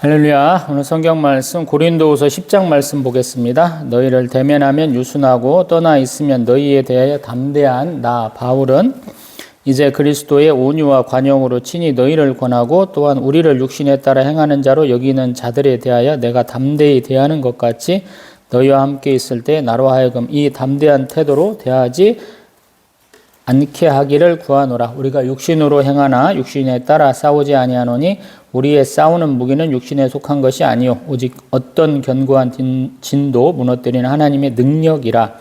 할렐루야. 오늘 성경 말씀 고린도후서 10장 말씀 보겠습니다. 너희를 대면하면 유순하고 떠나 있으면 너희에 대하여 담대한 나 바울은 이제 그리스도의 온유와 관용으로 친히 너희를 권하고 또한 우리를 육신에 따라 행하는 자로 여기는 자들에 대하여 내가 담대히 대하는 것 같이 너희와 함께 있을 때 나로 하여금 이 담대한 태도로 대하지 않게 하기를 구하노라. 우리가 육신으로 행하나 육신에 따라 싸우지 아니하노니 우리의 싸우는 무기는 육신에 속한 것이 아니요 오직 어떤 견고한 진도 무너뜨리는 하나님의 능력이라.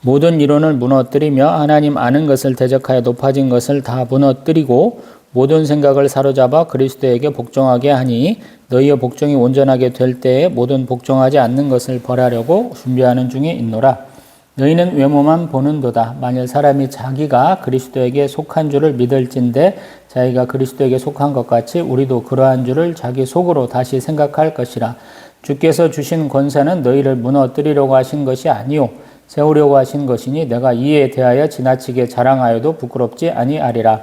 모든 이론을 무너뜨리며 하나님 아는 것을 대적하여 높아진 것을 다 무너뜨리고 모든 생각을 사로잡아 그리스도에게 복종하게 하니 너희의 복종이 온전하게 될 때에 모든 복종하지 않는 것을 벌하려고 준비하는 중에 있노라. 너희는 외모만 보는도다. 만일 사람이 자기가 그리스도에게 속한 줄을 믿을진대 자기가 그리스도에게 속한 것 같이 우리도 그러한 줄을 자기 속으로 다시 생각할 것이라. 주께서 주신 권세는 너희를 무너뜨리려고 하신 것이 아니요 세우려고 하신 것이니 내가 이에 대하여 지나치게 자랑하여도 부끄럽지 아니하리라.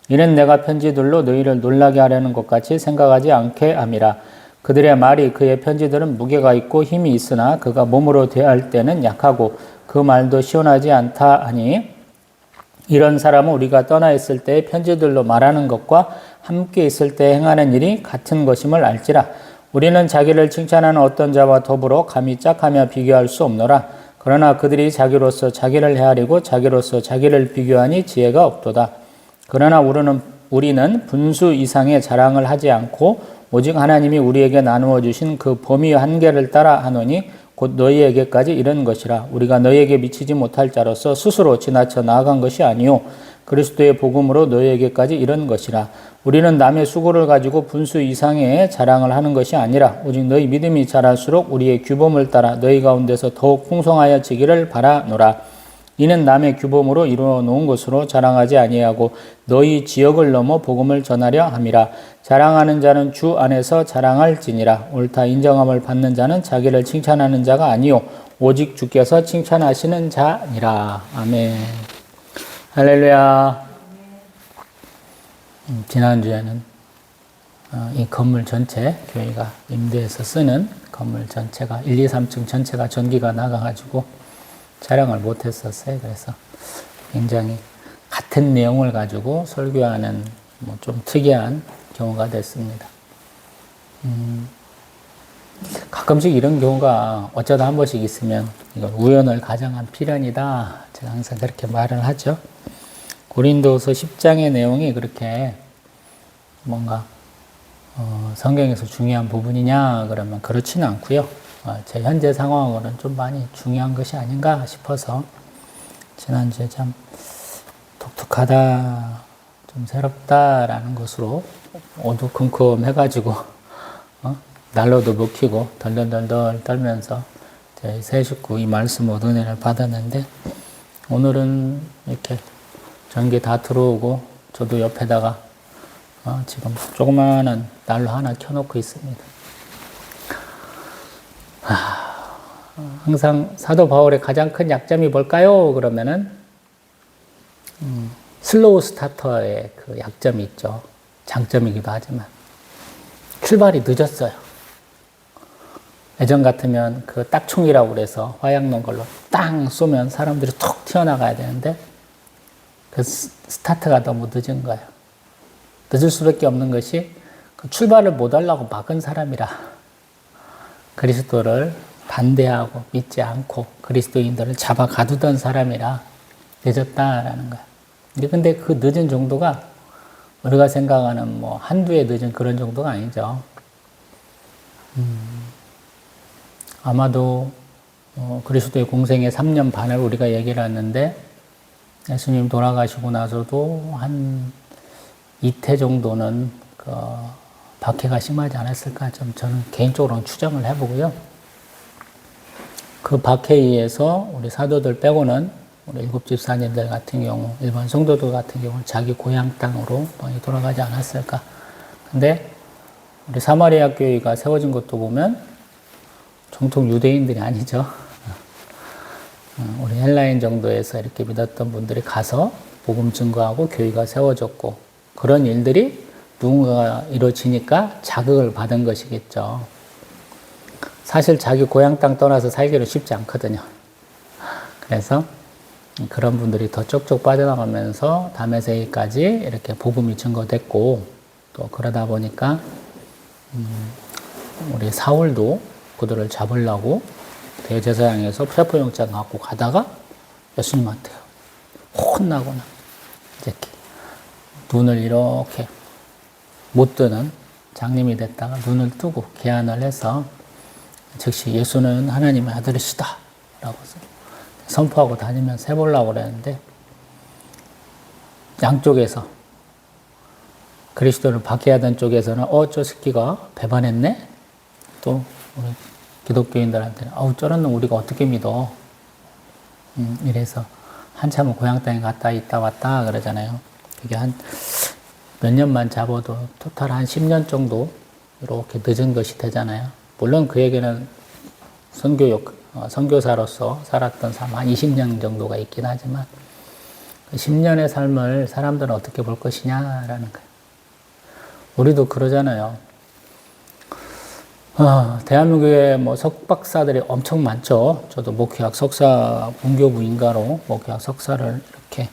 이는 내가 편지들로 너희를 놀라게 하려는 것 같이 생각하지 않게 함이라. 그들의 말이 그의 편지들은 무게가 있고 힘이 있으나 그가 몸으로 대할 때는 약하고 그 말도 시원하지 않다 하니 이런 사람은 우리가 떠나 있을 때의 편지들로 말하는 것과 함께 있을 때 행하는 일이 같은 것임을 알지라. 우리는 자기를 칭찬하는 어떤 자와 더불어 감히 짝하며 비교할 수 없노라. 그러나 그들이 자기로서 자기를 헤아리고 자기로서 자기를 비교하니 지혜가 없도다. 그러나 우리는 분수 이상의 자랑을 하지 않고 오직 하나님이 우리에게 나누어 주신 그 범위의 한계를 따라 하노니 곧 너희에게까지 이른 것이라. 우리가 너희에게 미치지 못할 자로서 스스로 지나쳐 나아간 것이 아니요 그리스도의 복음으로 너희에게까지 이른 것이라. 우리는 남의 수고를 가지고 분수 이상의 자랑을 하는 것이 아니라 오직 너희 믿음이 자랄수록 우리의 규범을 따라 너희 가운데서 더욱 풍성하여지기를 바라노라. 이는 남의 규범으로 이루어 놓은 것으로 자랑하지 아니하고 너희 지역을 넘어 복음을 전하려 함이라. 자랑하는 자는 주 안에서 자랑할지니라. 옳다 인정함을 받는 자는 자기를 칭찬하는 자가 아니요 오직 주께서 칭찬하시는 자니라. 아멘. 할렐루야. 지난주에는 이 건물 전체 교회가 임대해서 쓰는 건물 전체가 1, 2, 3층 전체가 전기가 나가가지고 촬영을 못했었어요. 그래서 굉장히 같은 내용을 가지고 설교하는 좀 특이한 경우가 됐습니다. 가끔씩 이런 경우가 어쩌다 한 번씩 있으면 이건 우연을 가장한 필연이다. 제가 항상 그렇게 말을 하죠. 고린도서 10장의 내용이 그렇게 뭔가 성경에서 중요한 부분이냐 그러면 그렇지는 않고요. 제 현재 상황으로는 좀 많이 중요한 것이 아닌가 싶어서 지난주에 참 독특하다, 좀 새롭다라는 것으로 어두컴컴해가지고 난로도 못 켜고 덜덜덜덜 떨면서 저희 세 식구 이 말씀 은혜를 받았는데 오늘은 이렇게 전기 다 들어오고 저도 옆에다가 지금 조그마한 난로 하나 켜놓고 있습니다. 항상 사도 바울의 가장 큰 약점이 뭘까요? 그러면은 슬로우 스타터의 그 약점이 있죠. 장점이기도 하지만 출발이 늦었어요. 예전 같으면 그 딱총이라고 그래서 화약 놓은 걸로 땅 쏘면 사람들이 툭 튀어나가야 되는데 그 스타트가 너무 늦은 거예요. 늦을 수밖에 없는 것이 그 출발을 못 하려고 막은 사람이라. 그리스도를 반대하고 믿지 않고 그리스도인들을 잡아 가두던 사람이라 늦었다라는 거야. 근데 그 늦은 정도가 우리가 생각하는 한두에 늦은 그런 정도가 아니죠. 아마도 그리스도의 공생의 3년 반을 우리가 얘기를 했는데 예수님 돌아가시고 나서도 한 이태 정도는 박해가 심하지 않았을까 좀 저는 개인적으로는 추정을 해보고요. 그 박해에 의해서 우리 사도들 빼고는 우리 일곱 집사님들 같은 경우, 일반 성도들 같은 경우 자기 고향 땅으로 많이 돌아가지 않았을까. 근데 우리 사마리아 교회가 세워진 것도 보면 정통 유대인들이 아니죠. 우리 헬라인 정도에서 이렇게 믿었던 분들이 가서 복음 증거하고 교회가 세워졌고 그런 일들이 누군가가 이루어지니까 자극을 받은 것이겠죠. 사실 자기 고향 땅 떠나서 살기는 쉽지 않거든요. 그래서 그런 분들이 더 쪽쪽 빠져나가면서 다메섹까지 이렇게 복음이 증거됐고, 또 그러다 보니까 우리 사울도 그들을 잡으려고 대제사장에서 체포영장 갖고 가다가 예수님한테 혼나거나 이렇게 눈을 이렇게 못 뜨는 장님이 됐다가 눈을 뜨고 개안을 해서 즉시 예수는 하나님의 아들이시다 라고 선포하고 다니면서 해보려고 그랬는데, 양쪽에서 그리스도를 박해야 하던 쪽에서는 저 새끼가 배반했네? 또 우리 기독교인들한테는 저런 놈 우리가 어떻게 믿어? 이래서 한참은 고향 땅에 갔다 있다 왔다 그러잖아요. 그게 한 몇 년만 잡아도 토탈 한 10년 정도 이렇게 늦은 것이 되잖아요. 물론 그에게는 선교사로서 살았던 삶 한 20년 정도가 있긴 하지만, 그 10년의 삶을 사람들은 어떻게 볼 것이냐라는 거예요. 우리도 그러잖아요. 대한민국에 석박사들이 엄청 많죠. 저도 목회학 석사, 문교부 인가로 목회학 석사를 이렇게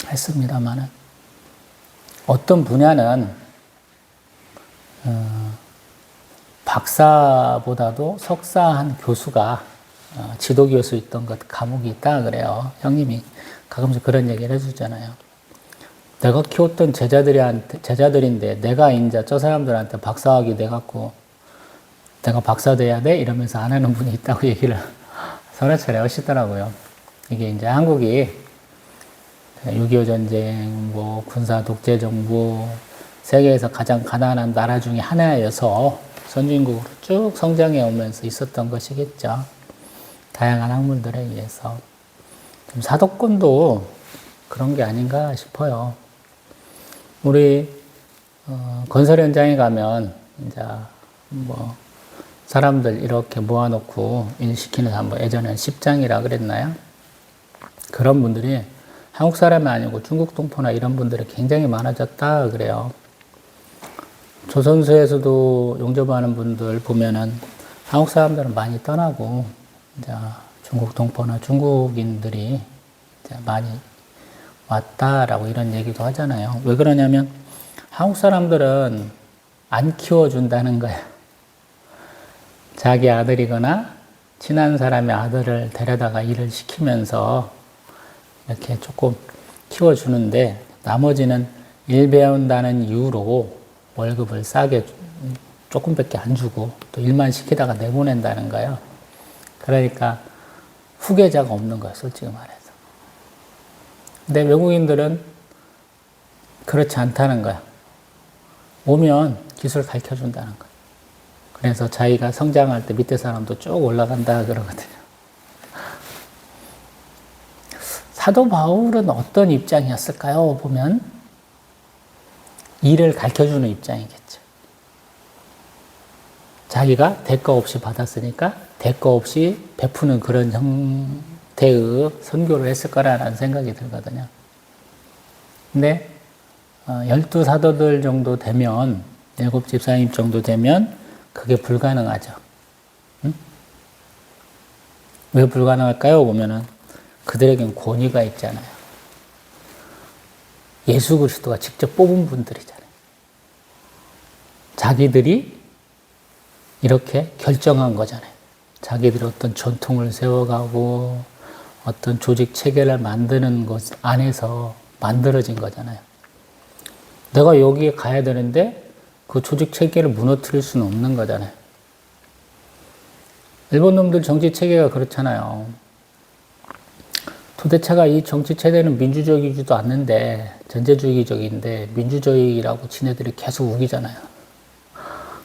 했습니다만은, 어떤 분야는 박사보다도 석사한 교수가 지도교수 있던 것 과목이 있다 그래요. 형님이 가끔씩 그런 얘기를 해주잖아요. 내가 키웠던 제자들인데 내가 이제 저 사람들한테 박사학위 돼갖고 내가 박사 돼야 돼? 이러면서 안 하는 분이 있다고 얘기를 서너 차례 하시더라고요. 이게 이제 한국이 6.25 전쟁, 군사 독재 정부, 세계에서 가장 가난한 나라 중에 하나여서 선진국으로 쭉 성장해 오면서 있었던 것이겠죠. 다양한 학문들에 의해서. 사도권도 그런 게 아닌가 싶어요. 우리 건설 현장에 가면 이제 사람들 이렇게 모아놓고 일시키는 사람, 예전에는 십장이라 그랬나요? 그런 분들이 한국 사람이 아니고 중국 동포나 이런 분들이 굉장히 많아졌다 그래요. 조선소에서도 용접하는 분들 보면은 한국 사람들은 많이 떠나고 이제 중국 동포나 중국인들이 이제 많이 왔다라고 이런 얘기도 하잖아요. 왜 그러냐면 한국 사람들은 안 키워준다는 거예요. 자기 아들이거나 친한 사람의 아들을 데려다가 일을 시키면서 이렇게 조금 키워주는데, 나머지는 일 배운다는 이유로 월급을 싸게 조금밖에 안 주고 또 일만 시키다가 내보낸다는 거예요. 그러니까 후계자가 없는 거예요, 솔직히 말해서. 근데 외국인들은 그렇지 않다는 거예요. 오면 기술 가르쳐 준다는 거예요. 그래서 자기가 성장할 때 밑에 사람도 쭉 올라간다 그러거든요. 사도 바울은 어떤 입장이었을까요? 보면 일을 가르쳐주는 입장이겠죠. 자기가 대가 없이 받았으니까 대가 없이 베푸는 그런 형태의 선교를 했을 거라는 생각이 들거든요. 근데 12사도들 정도 되면, 7집사님 정도 되면 그게 불가능하죠. 응? 왜 불가능할까요? 보면은 그들에겐 권위가 있잖아요. 예수 그리스도가 직접 뽑은 분들이잖아요. 자기들이 이렇게 결정한 거잖아요. 자기들이 어떤 전통을 세워가고 어떤 조직 체계를 만드는 것 안에서 만들어진 거잖아요. 내가 여기에 가야 되는데 그 조직 체계를 무너뜨릴 수는 없는 거잖아요. 일본 놈들 정치 체계가 그렇잖아요. 도대체가 이 정치 체제는 민주적이지도 않는데, 전제주의적인데 민주주의라고 지네들이 계속 우기잖아요.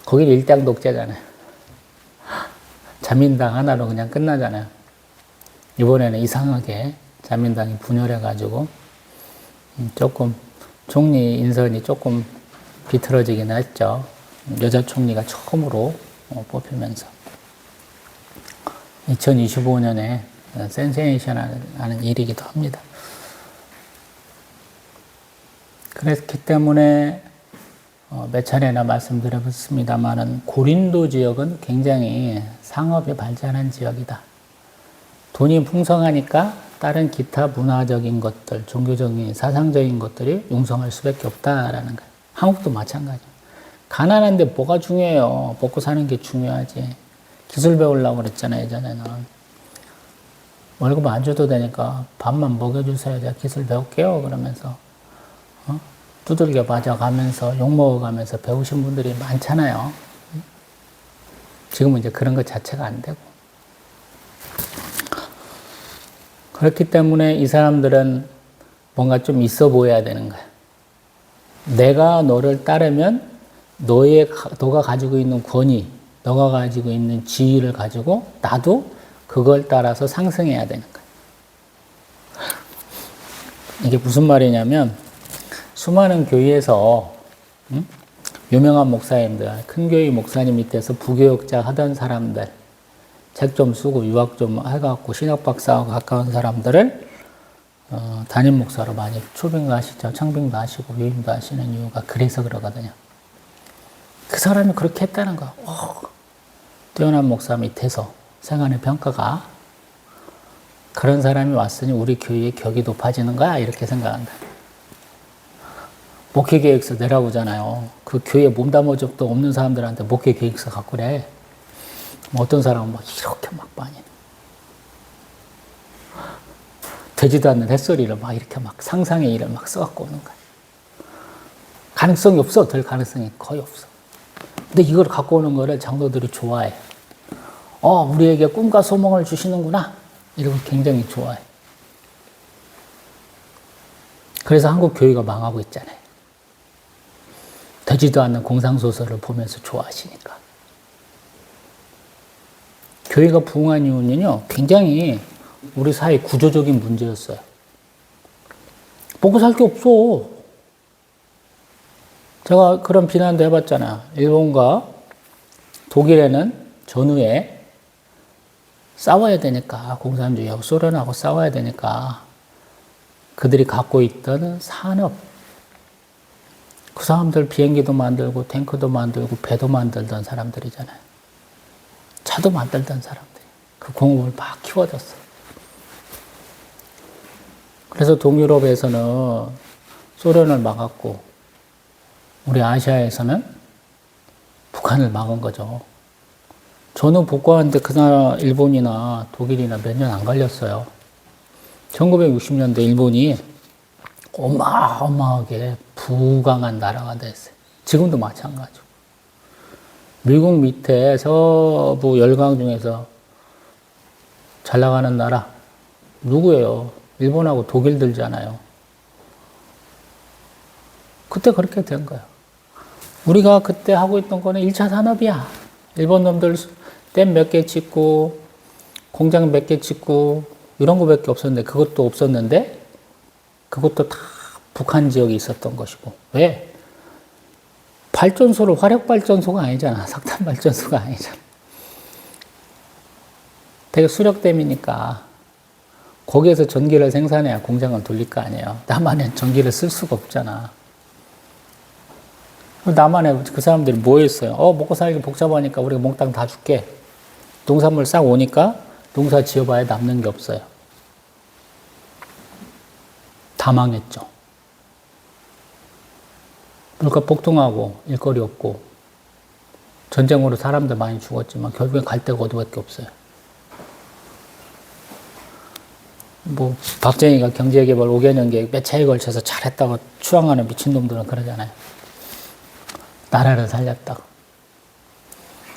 거긴 일당 독재잖아요. 자민당 하나로 그냥 끝나잖아요. 이번에는 이상하게 자민당이 분열해가지고 조금 총리 인선이 조금 비틀어지긴 했죠. 여자 총리가 처음으로 뽑히면서 2025년에 센세이션하는 일이기도 합니다. 그렇기 때문에 몇 차례나 말씀드렸습니다만은 고린도 지역은 굉장히 상업이 발전한 지역이다. 돈이 풍성하니까 다른 기타 문화적인 것들, 종교적인, 사상적인 것들이 융성할 수밖에 없다라는 거예요. 한국도 마찬가지예요. 가난한데 뭐가 중요해요? 먹고 사는 게 중요하지. 기술 배우려고 그랬잖아요, 예전에는. 월급 안 줘도 되니까 밥만 먹여주세요. 제가 기술 배울게요. 그러면서 두들겨 맞아가면서 욕먹어가면서 배우신 분들이 많잖아요. 지금은 이제 그런 것 자체가 안 되고. 그렇기 때문에 이 사람들은 뭔가 좀 있어 보여야 되는 거야. 내가 너를 따르면 너가 가지고 있는 권위, 너가 가지고 있는 지위를 가지고 나도 그걸 따라서 상승해야 되는 거야. 이게 무슨 말이냐면 수많은 교회에서 유명한 목사님들, 큰 교회 목사님 밑에서 부교육자 하던 사람들, 책 좀 쓰고 유학 좀 해갖고 신학 박사하고 가까운 사람들을 담임 목사로 많이 초빙도 하시죠. 청빙도 하시고 유임도 하시는 이유가 그래서 그러거든요. 그 사람이 그렇게 했다는 거야. 뛰어난 목사 밑에서 생활의 평가가 그런 사람이 왔으니 우리 교회의 격이 높아지는 거야 이렇게 생각한다. 목회계획서 내라고 하잖아요. 그 교회에 몸담은 적도 없는 사람들한테 목회계획서 갖고 그래. 어떤 사람은 막 이렇게 막 많이 되지도 않는 햇소리를 막 이렇게 막 상상의 일을 막 써갖고 오는 거야. 가능성이 없어. 될 가능성이 거의 없어. 근데 이걸 갖고 오는 거를 장로들이 좋아해. 우리에게 꿈과 소망을 주시는구나. 이러고 굉장히 좋아해. 그래서 한국 교회가 망하고 있잖아요. 되지도 않는 공상소설을 보면서 좋아하시니까. 교회가 부흥한 이유는요, 굉장히 우리 사회 구조적인 문제였어요. 먹고 살 게 없어. 제가 그런 비난도 해봤잖아요. 일본과 독일에는 전후에 싸워야 되니까, 공산주의하고 소련하고 싸워야 되니까 그들이 갖고 있던 산업, 그 사람들 비행기도 만들고 탱크도 만들고 배도 만들던 사람들이잖아요. 차도 만들던 사람들이. 그 공업을 막 키워줬어. 그래서 동유럽에서는 소련을 막았고 우리 아시아에서는 북한을 막은 거죠. 저는 복구하는데 그 나라 일본이나 독일이나 몇 년 안 걸렸어요. 1960년대 일본이 어마어마하게 부강한 나라가 됐어요. 지금도 마찬가지고. 미국 밑에 서부 열강 중에서 잘 나가는 나라 누구예요? 일본하고 독일 들잖아요. 그때 그렇게 된 거예요. 우리가 그때 하고 있던 거는 1차 산업이야. 일본 놈들 댐 몇 개 짓고 공장 몇 개 짓고 이런 거밖에 없었는데 그것도 없었는데 그것도 다 북한 지역에 있었던 것이고. 왜? 발전소를 화력발전소가 아니잖아. 석탄발전소가 아니잖아. 되게 수력댐이니까 거기에서 전기를 생산해야 공장을 돌릴 거 아니에요. 남한엔 전기를 쓸 수가 없잖아. 남한에 그 사람들이 뭐 했어요? 먹고 살기 복잡하니까 우리가 몽땅 다 줄게. 농산물 싹 오니까 농사 지어봐야 남는 게 없어요. 다 망했죠. 물가 폭등하고 일거리 없고 전쟁으로 사람들 많이 죽었지만 결국엔 갈 데가 어디밖에 없어요. 뭐 박정희가 경제개발 5개년 계획 몇 차에 걸쳐서 잘했다고 추앙하는 미친놈들은 그러잖아요. 나라를 살렸다고.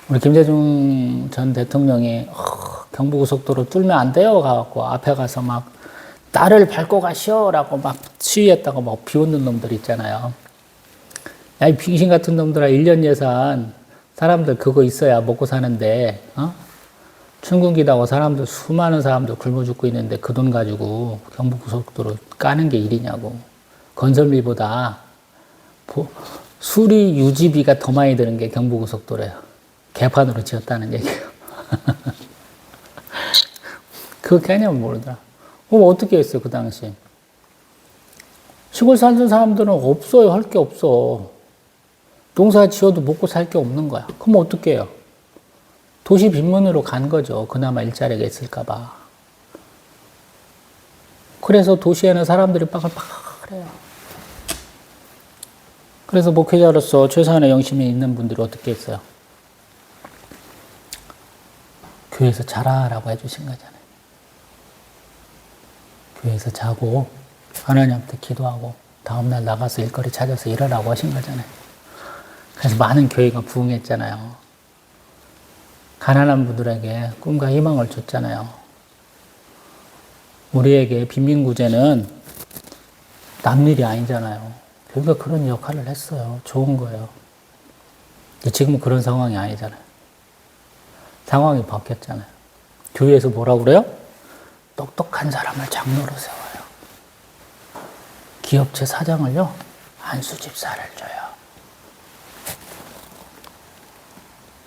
우리 김대중 전 대통령이 경부고속도로 뚫면 안 돼요 가갖고 앞에 가서 막 나를 밟고 가시오라고 막 시위했다고 막 비웃는 놈들 있잖아요. 야, 이 빙신 같은 놈들아, 1년 예산 사람들 그거 있어야 먹고 사는데 춘궁기다고 사람들 수많은 사람들 굶어 죽고 있는데 그 돈 가지고 경부고속도로 까는 게 일이냐고. 건설비보다 수리 유지비가 더 많이 드는 게 경부고속도로예요. 개판으로 지었다는 얘기예요. 그 개념을 모르더라. 그럼 어떻게 했어요 그 당시? 시골 살던 사람들은 없어요. 할 게 없어. 농사 지어도 먹고 살 게 없는 거야. 그럼 어떻게 해요? 도시 빈문으로 간 거죠. 그나마 일자리가 있을까봐. 그래서 도시에는 사람들이 빠글빠글해요. 그래서 목회자로서 최소한의 영심이 있는 분들이 어떻게 했어요? 교회에서 자라라고 해주신 거잖아요. 교회에서 자고 하나님한테 기도하고 다음날 나가서 일거리 찾아서 일하라고 하신 거잖아요. 그래서 많은 교회가 부흥했잖아요. 가난한 분들에게 꿈과 희망을 줬잖아요. 우리에게 빈민구제는 남 일이 아니잖아요. 교회가 그런 역할을 했어요. 좋은 거예요. 지금은 그런 상황이 아니잖아요. 상황이 바뀌었잖아요. 교회에서 뭐라고 그래요? 똑똑한 사람을 장로로 세워요. 기업체 사장을요, 안수집사를 줘요.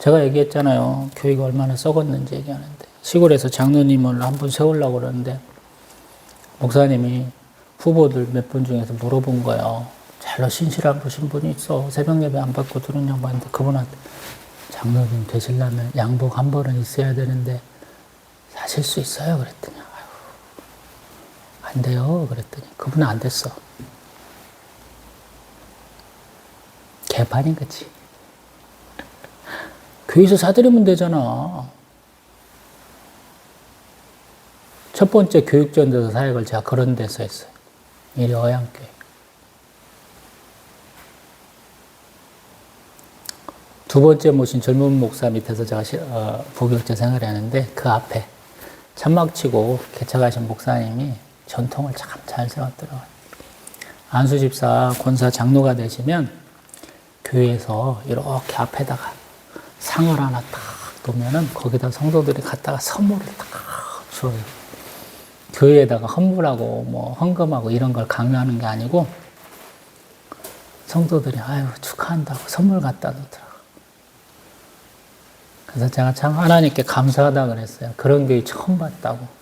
제가 얘기했잖아요. 교회가 얼마나 썩었는지 얘기하는데. 시골에서 장로님을 한 분 세우려고 그러는데, 목사님이 후보들 몇 분 중에서 물어본 거예요. 잘로 신실한 분이 있어. 새벽 예배 안 받고 들었냐고 하는데, 그분한테 장로님 되시려면 양복 한 벌은 있어야 되는데, 사실 수 있어요? 그랬더니, 안 돼요. 그랬더니, 그분은 안 됐어. 개판인 거지. 교회에서 사드리면 되잖아. 첫 번째 교육전도서 사역을 제가 그런 데서 했어요. 이리 어양교회. 두 번째 모신 젊은 목사 밑에서 제가 부교육자 생활을 하는데 그 앞에 천막 치고 개척하신 목사님이 전통을 참 잘 세웠더라고요. 안수집사, 권사, 장로가 되시면 교회에서 이렇게 앞에다가 상을 하나 딱 놓으면은 거기다 성도들이 갖다가 선물을 딱 줘요. 교회에다가 헌물하고 뭐 헌금하고 이런 걸 강요하는 게 아니고 성도들이 아유 축하한다고 선물 갖다 놓더라고요. 그래서 제가 참 하나님께 감사하다 그랬어요. 그런 교회 처음 봤다고.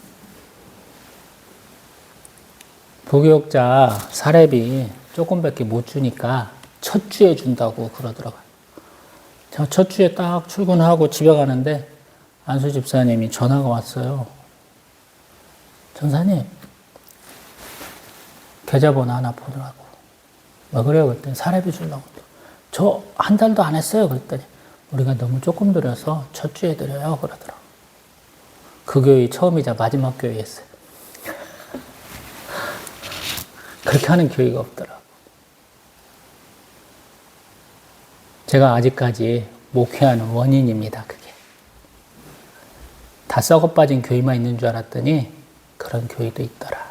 부교육자 사례비 조금밖에 못 주니까 첫 주에 준다고 그러더라고요. 제가 첫 주에 딱 출근하고 집에 가는데 안수 집사님이 전화가 왔어요. 전사님, 계좌번호 하나 보내라고. 왜 그래요? 그랬더니 사례비 주려고. 저 한 달도 안 했어요. 그랬더니 우리가 너무 조금 드려서 첫 주에 드려요. 그러더라고요. 그 교회 처음이자 마지막 교회였어요. 그렇게 하는 교회가 없더라고요. 제가 아직까지 목회하는 원인입니다. 그게. 다 썩어 빠진 교회만 있는 줄 알았더니 그런 교회도 있더라.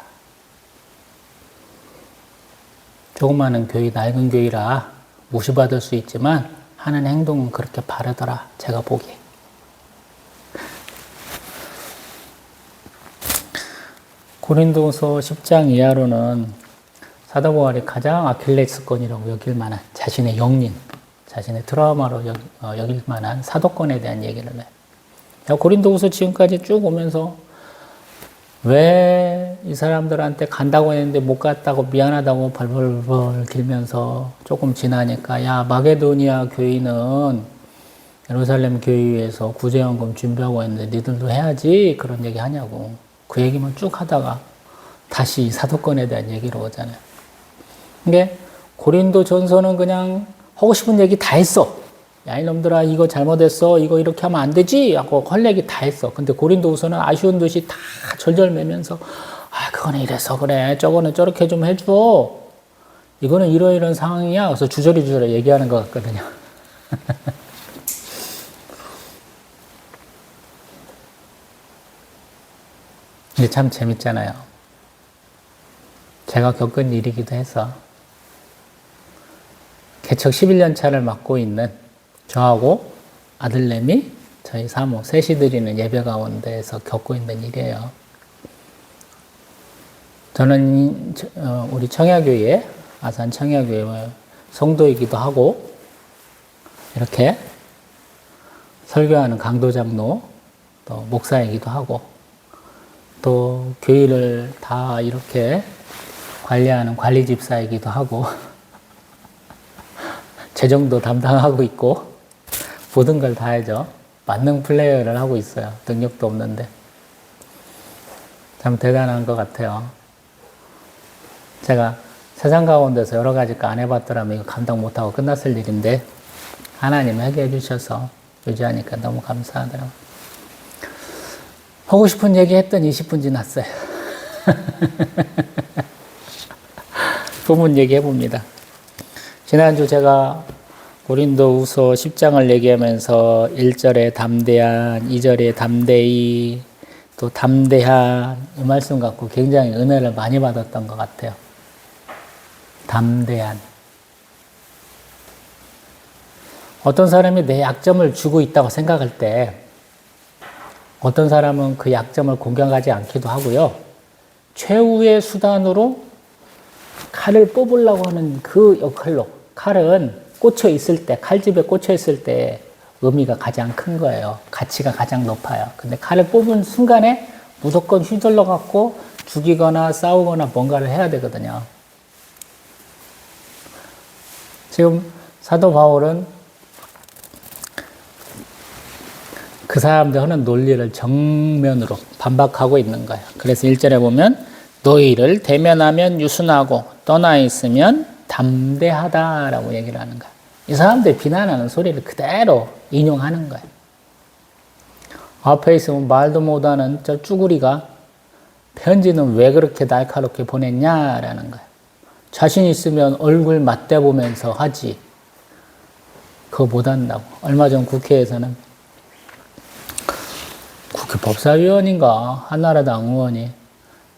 조그마한 교회, 낡은 교회라 무시받을 수 있지만 하는 행동은 그렇게 바르더라. 제가 보기에. 고린도서 10장 이하로는 사도 바울이 가장 아킬레스건이라고 여길 만한 자신의 영린, 자신의 트라우마로 여길 만한 사도권에 대한 얘기를 해요. 고린도후서 지금까지 쭉 오면서 왜 이 사람들한테 간다고 했는데 못 갔다고 미안하다고 벌벌벌 길면서 조금 지나니까 야 마게도니아 교회는 예루살렘 교회에서 구제연금 준비하고 있는데 니들도 해야지 그런 얘기 하냐고. 그 얘기만 쭉 하다가 다시 사도권에 대한 얘기로 오잖아요. 근데 고린도 전서는 그냥 하고 싶은 얘기 다 했어. 야 이놈들아 이거 잘못했어. 이거 이렇게 하면 안 되지. 하고 할 얘기 다 했어. 근데 고린도후서는 아쉬운 듯이 다 절절매면서 아 그거는 이래서 그래. 저거는 저렇게 좀 해줘. 이거는 이러이러한 상황이야. 그래서 주저리 얘기하는 것 같거든요. 이게 참 재밌잖아요. 제가 겪은 일이기도 해서 개척 11년 차를 맡고 있는 저하고 아들내미, 저희 사모, 셋이 드리는 예배 가운데에서 겪고 있는 일이에요. 저는 우리 청야교회, 아산 청야교회 성도이기도 하고 이렇게 설교하는 강도장로, 또 목사이기도 하고 또 교회를 다 이렇게 관리하는 관리집사이기도 하고 재정도 담당하고 있고 모든 걸 다 해죠. 만능 플레이어를 하고 있어요. 능력도 없는데. 참 대단한 것 같아요. 제가 세상 가운데서 여러 가지 거 안 해봤더라면 이거 감당 못하고 끝났을 일인데 하나님 해결해 주셔서 유지하니까 너무 감사하더라고요. 하고 싶은 얘기 했더니 20분 지났어요. 부문 얘기 해봅니다. 지난주 제가 고린도후서 10장을 얘기하면서 1절에 담대한, 2절에 담대히, 또 담대한 이 말씀 갖고 굉장히 은혜를 많이 받았던 것 같아요. 담대한. 어떤 사람이 내 약점을 주고 있다고 생각할 때 어떤 사람은 그 약점을 공격하지 않기도 하고요. 최후의 수단으로 칼을 뽑으려고 하는 그 역할로 칼은 꽂혀 있을 때, 칼집에 꽂혀 있을 때 의미가 가장 큰 거예요. 가치가 가장 높아요. 근데 칼을 뽑은 순간에 무조건 휘둘러 갖고 죽이거나 싸우거나 뭔가를 해야 되거든요. 지금 사도 바울은 그 사람들 하는 논리를 정면으로 반박하고 있는 거예요. 그래서 1절에 보면 너희를 대면하면 유순하고 떠나 있으면 담대하다라고 얘기를 하는 거예요. 이 사람들 비난하는 소리를 그대로 인용하는 거예요. 앞에 있으면 말도 못하는 저 쭈구리가 편지는 왜 그렇게 날카롭게 보냈냐라는 거예요. 자신 있으면 얼굴 맞대보면서 하지. 그거 못한다고. 얼마 전 국회에서는 국회 법사위원인가 한나라당 의원이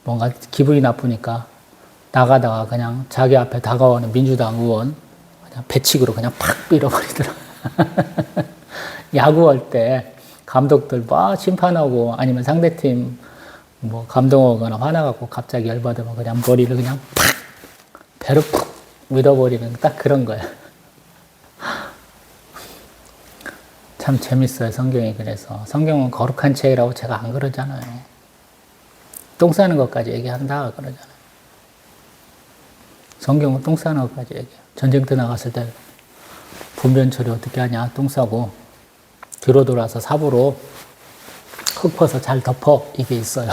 뭔가 기분이 나쁘니까 나가다가 그냥 자기 앞에 다가오는 민주당 의원 그냥 배치기로 그냥 팍 밀어버리더라. 야구할 때 감독들 막 심판하고 아니면 상대팀 뭐 감동하거나 화나갖고 갑자기 열받으면 그냥 머리를 그냥 팍 배로 푹 밀어버리는 딱 그런 거예요. 참 재밌어요, 성경이. 그래서 성경은 거룩한 책이라고 제가 안 그러잖아요. 똥 싸는 것까지 얘기한다 그러잖아요. 성경은 똥 싸는 것까지 얘기해요. 전쟁터 나갔을 때 분변 처리 어떻게 하냐, 똥 싸고 뒤로 돌아서 삽으로 흙 퍼서 잘 덮어, 이게 있어요.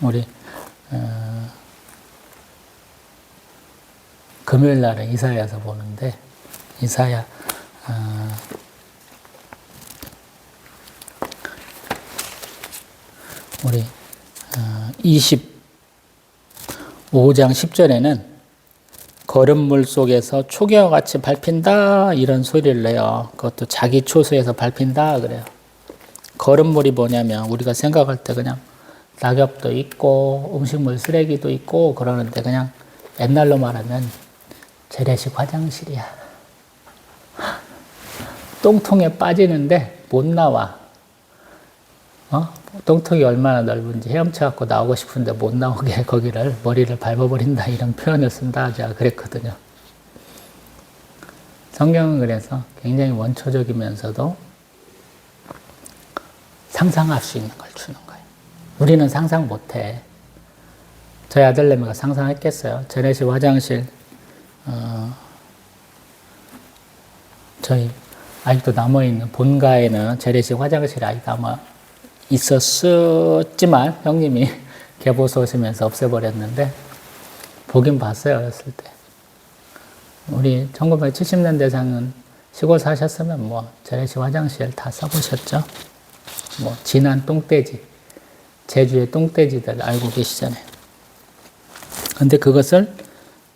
우리 금요일 날에 이사야서 보는데 이사야 우리 25장 10절에는 거름물 속에서 초계와 같이 밟힌다 이런 소리를 내요. 그것도 자기 초소에서 밟힌다 그래요. 거름물이 뭐냐면 우리가 생각할 때 그냥 낙엽도 있고 음식물 쓰레기도 있고 그러는데 그냥 옛날로 말하면 재래식 화장실이야. 똥통에 빠지는데 못 나와. 똥통이 얼마나 넓은지 헤엄쳐갖고 나오고 싶은데 못 나오게 거기를 머리를 밟아버린다 이런 표현을 쓴다 제가 그랬거든요. 성경은 그래서 굉장히 원초적이면서도 상상할 수 있는 걸 주는 거예요. 우리는 상상 못해. 저희 아들내미가 상상했겠어요. 재래식 화장실 저희 아직도 남아있는 본가에는 재래식 화장실이 아직 남아 있었지만 형님이 개보수 오시면서 없애버렸는데 보긴 봤어요. 어렸을 때. 우리 1970년대생은 시골 사셨으면 뭐 재래식 화장실 다 써보셨죠? 뭐 진한 똥돼지, 제주의 똥돼지들 알고 계시잖아요. 근데 그것을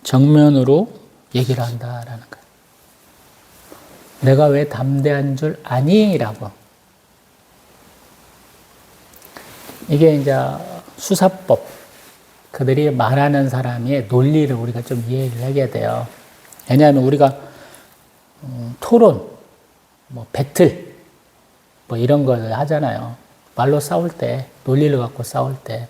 정면으로 얘기를 한다라는 거예요. 내가 왜 담대한 줄 아니? 라고. 이게 이제 수사법, 그들이 말하는 사람의 논리를 우리가 좀 이해를 하게 돼요. 왜냐하면 우리가 토론, 뭐 배틀, 뭐 이런 걸 하잖아요. 말로 싸울 때, 논리를 갖고 싸울 때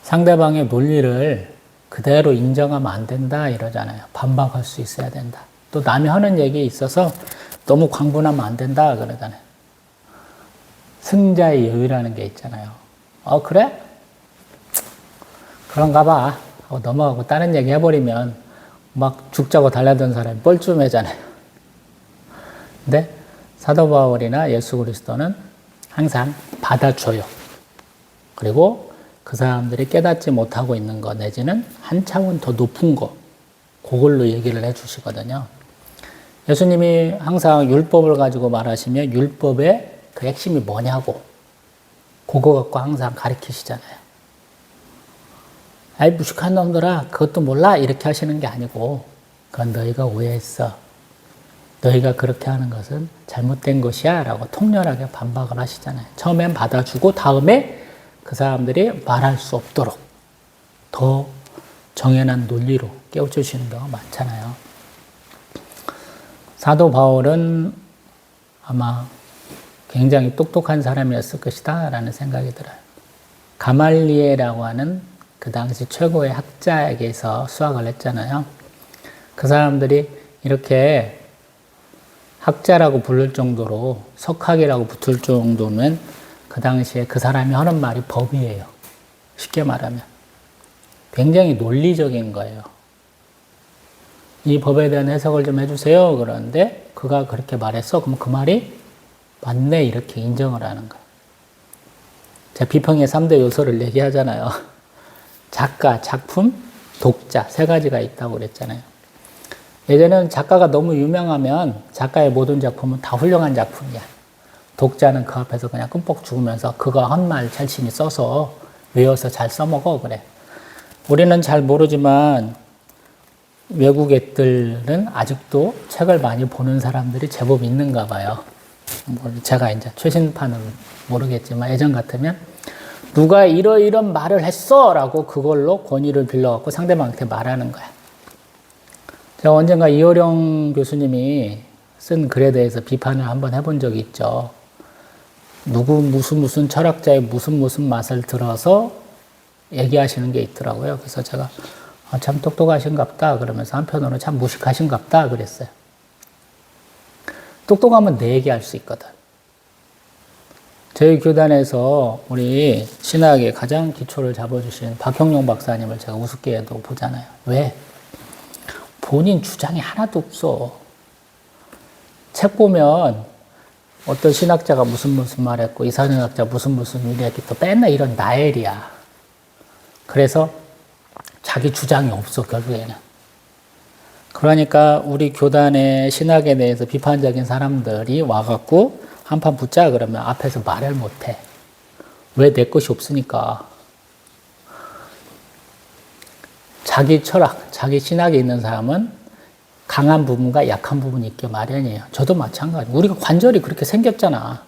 상대방의 논리를 그대로 인정하면 안 된다 이러잖아요. 반박할 수 있어야 된다. 또 남이 하는 얘기에 있어서 너무 광분하면 안 된다 그러잖아요. 승자의 여유라는 게 있잖아요. 그래? 그런가 봐. 하고 넘어가고 다른 얘기 해버리면 막 죽자고 달려든 사람이 뻘쭘해잖아요. 근데 사도 바울이나 예수 그리스도는 항상 받아줘요. 그리고 그 사람들이 깨닫지 못하고 있는 것 내지는 한 차원 더 높은 거 그걸로 얘기를 해주시거든요. 예수님이 항상 율법을 가지고 말하시면 율법의 그 핵심이 뭐냐고 그거 갖고 항상 가르치시잖아요. 아이 무식한 놈들아 그것도 몰라 이렇게 하시는 게 아니고 그건 너희가 오해했어. 너희가 그렇게 하는 것은 잘못된 것이야 라고 통렬하게 반박을 하시잖아요. 처음엔 받아주고 다음에 그 사람들이 말할 수 없도록 더 정연한 논리로 깨우쳐주시는 경우가 많잖아요. 사도 바울은 아마 굉장히 똑똑한 사람이었을 것이다 라는 생각이 들어요. 가말리엘이라고 하는 그 당시 최고의 학자에게서 수학을 했잖아요. 그 사람들이 이렇게 학자라고 부를 정도로 석학이라고 붙을 정도면 그 당시에 그 사람이 하는 말이 법이에요. 쉽게 말하면. 굉장히 논리적인 거예요. 이 법에 대한 해석을 좀 해주세요. 그러는데 그가 그렇게 말했어. 그럼 그 말이 맞네. 이렇게 인정을 하는 거예요. 제가 비평의 3대 요소를 얘기하잖아요. 작가, 작품, 독자 세 가지가 있다고 그랬잖아요. 예전에는 작가가 너무 유명하면 작가의 모든 작품은 다 훌륭한 작품이야. 독자는 그 앞에서 그냥 끔뻑 죽으면서 그가 한 말 열심히 써서 외워서 잘 써먹어 그래. 우리는 잘 모르지만 외국 애들은 아직도 책을 많이 보는 사람들이 제법 있는가 봐요. 제가 이제 최신판은 모르겠지만 예전 같으면 누가 이런 말을 했어 라고 그걸로 권위를 빌려갖고 상대방한테 말하는 거야. 제가 언젠가 이호령 교수님이 쓴 글에 대해서 비판을 한번 해본 적이 있죠. 누구 무슨 철학자의 무슨 맛을 들어서 얘기하시는 게 있더라고요. 그래서 제가 참 똑똑하신갑다 그러면서 한편으로는 참 무식하신갑다 그랬어요. 똑똑하면 내 얘기할 수 있거든. 저희 교단에서 우리 신학의 가장 기초를 잡아주신 박형용 박사님을 제가 우습게도 보잖아요. 왜? 본인 주장이 하나도 없어. 책 보면 어떤 신학자가 무슨 말했고 이산현학자 무슨 일했기 또 맨날 이런 나엘이야. 그래서 자기 주장이 없어 결국에는. 그러니까 우리 교단의 신학에 대해서 비판적인 사람들이 와갖고 한판 붙자 그러면 앞에서 말을 못해. 왜 내 것이 없으니까. 자기 철학, 자기 신학에 있는 사람은 강한 부분과 약한 부분이 있기 마련이에요. 저도 마찬가지. 우리가 관절이 그렇게 생겼잖아.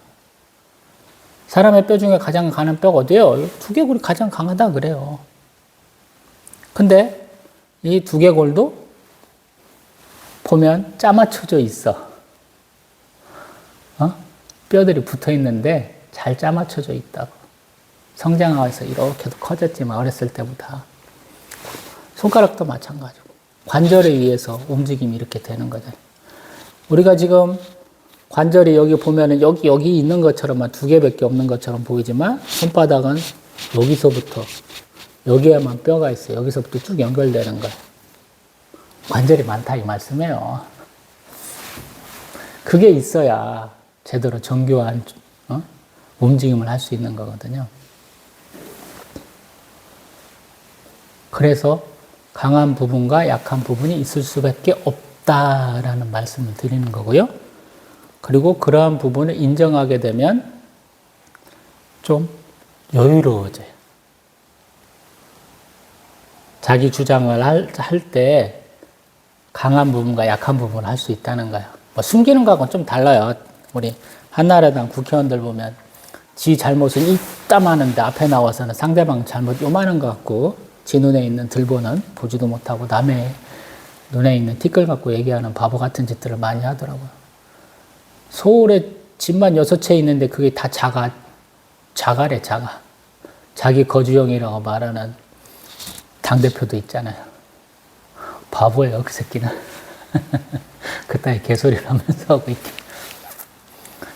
사람의 뼈 중에 가장 강한 뼈가 어디예요? 두개골이 가장 강하다 그래요. 근데 이 두개골도 보면 짜맞춰져 있어. 뼈들이 붙어 있는데 잘 짜맞춰져 있다고. 성장하면서 이렇게도 커졌지만 어렸을 때보다. 손가락도 마찬가지고. 관절에 의해서 움직임이 이렇게 되는 거잖아요. 우리가 지금 관절이 여기 보면은 여기 있는 것처럼만 두 개밖에 없는 것처럼 보이지만 손바닥은 여기서부터 여기에만 뼈가 있어요. 여기서부터 쭉 연결되는 거예요. 관절이 많다 이 말씀이에요. 그게 있어야 제대로 정교한 움직임을 할 수 있는 거거든요. 그래서 강한 부분과 약한 부분이 있을 수밖에 없다라는 말씀을 드리는 거고요. 그리고 그러한 부분을 인정하게 되면 좀 여유로워져요. 자기 주장을 할 때 강한 부분과 약한 부분을 할 수 있다는 거예요. 뭐 숨기는 거하고는 좀 달라요. 우리 한나라당 국회의원들 보면 지 잘못은 이따마는데 앞에 나와서는 상대방 잘못 요만한 것 같고 지 눈에 있는 들보는 보지도 못하고 남의 눈에 있는 티끌 갖고 얘기하는 바보 같은 짓들을 많이 하더라고요. 서울에 집만 6채 있는데 그게 다 자가래, 자가. 자기 거주형이라고 말하는 당대표도 있잖아요. 바보예요, 그 새끼는. 그따위 개소리를 하면서 하고 있게.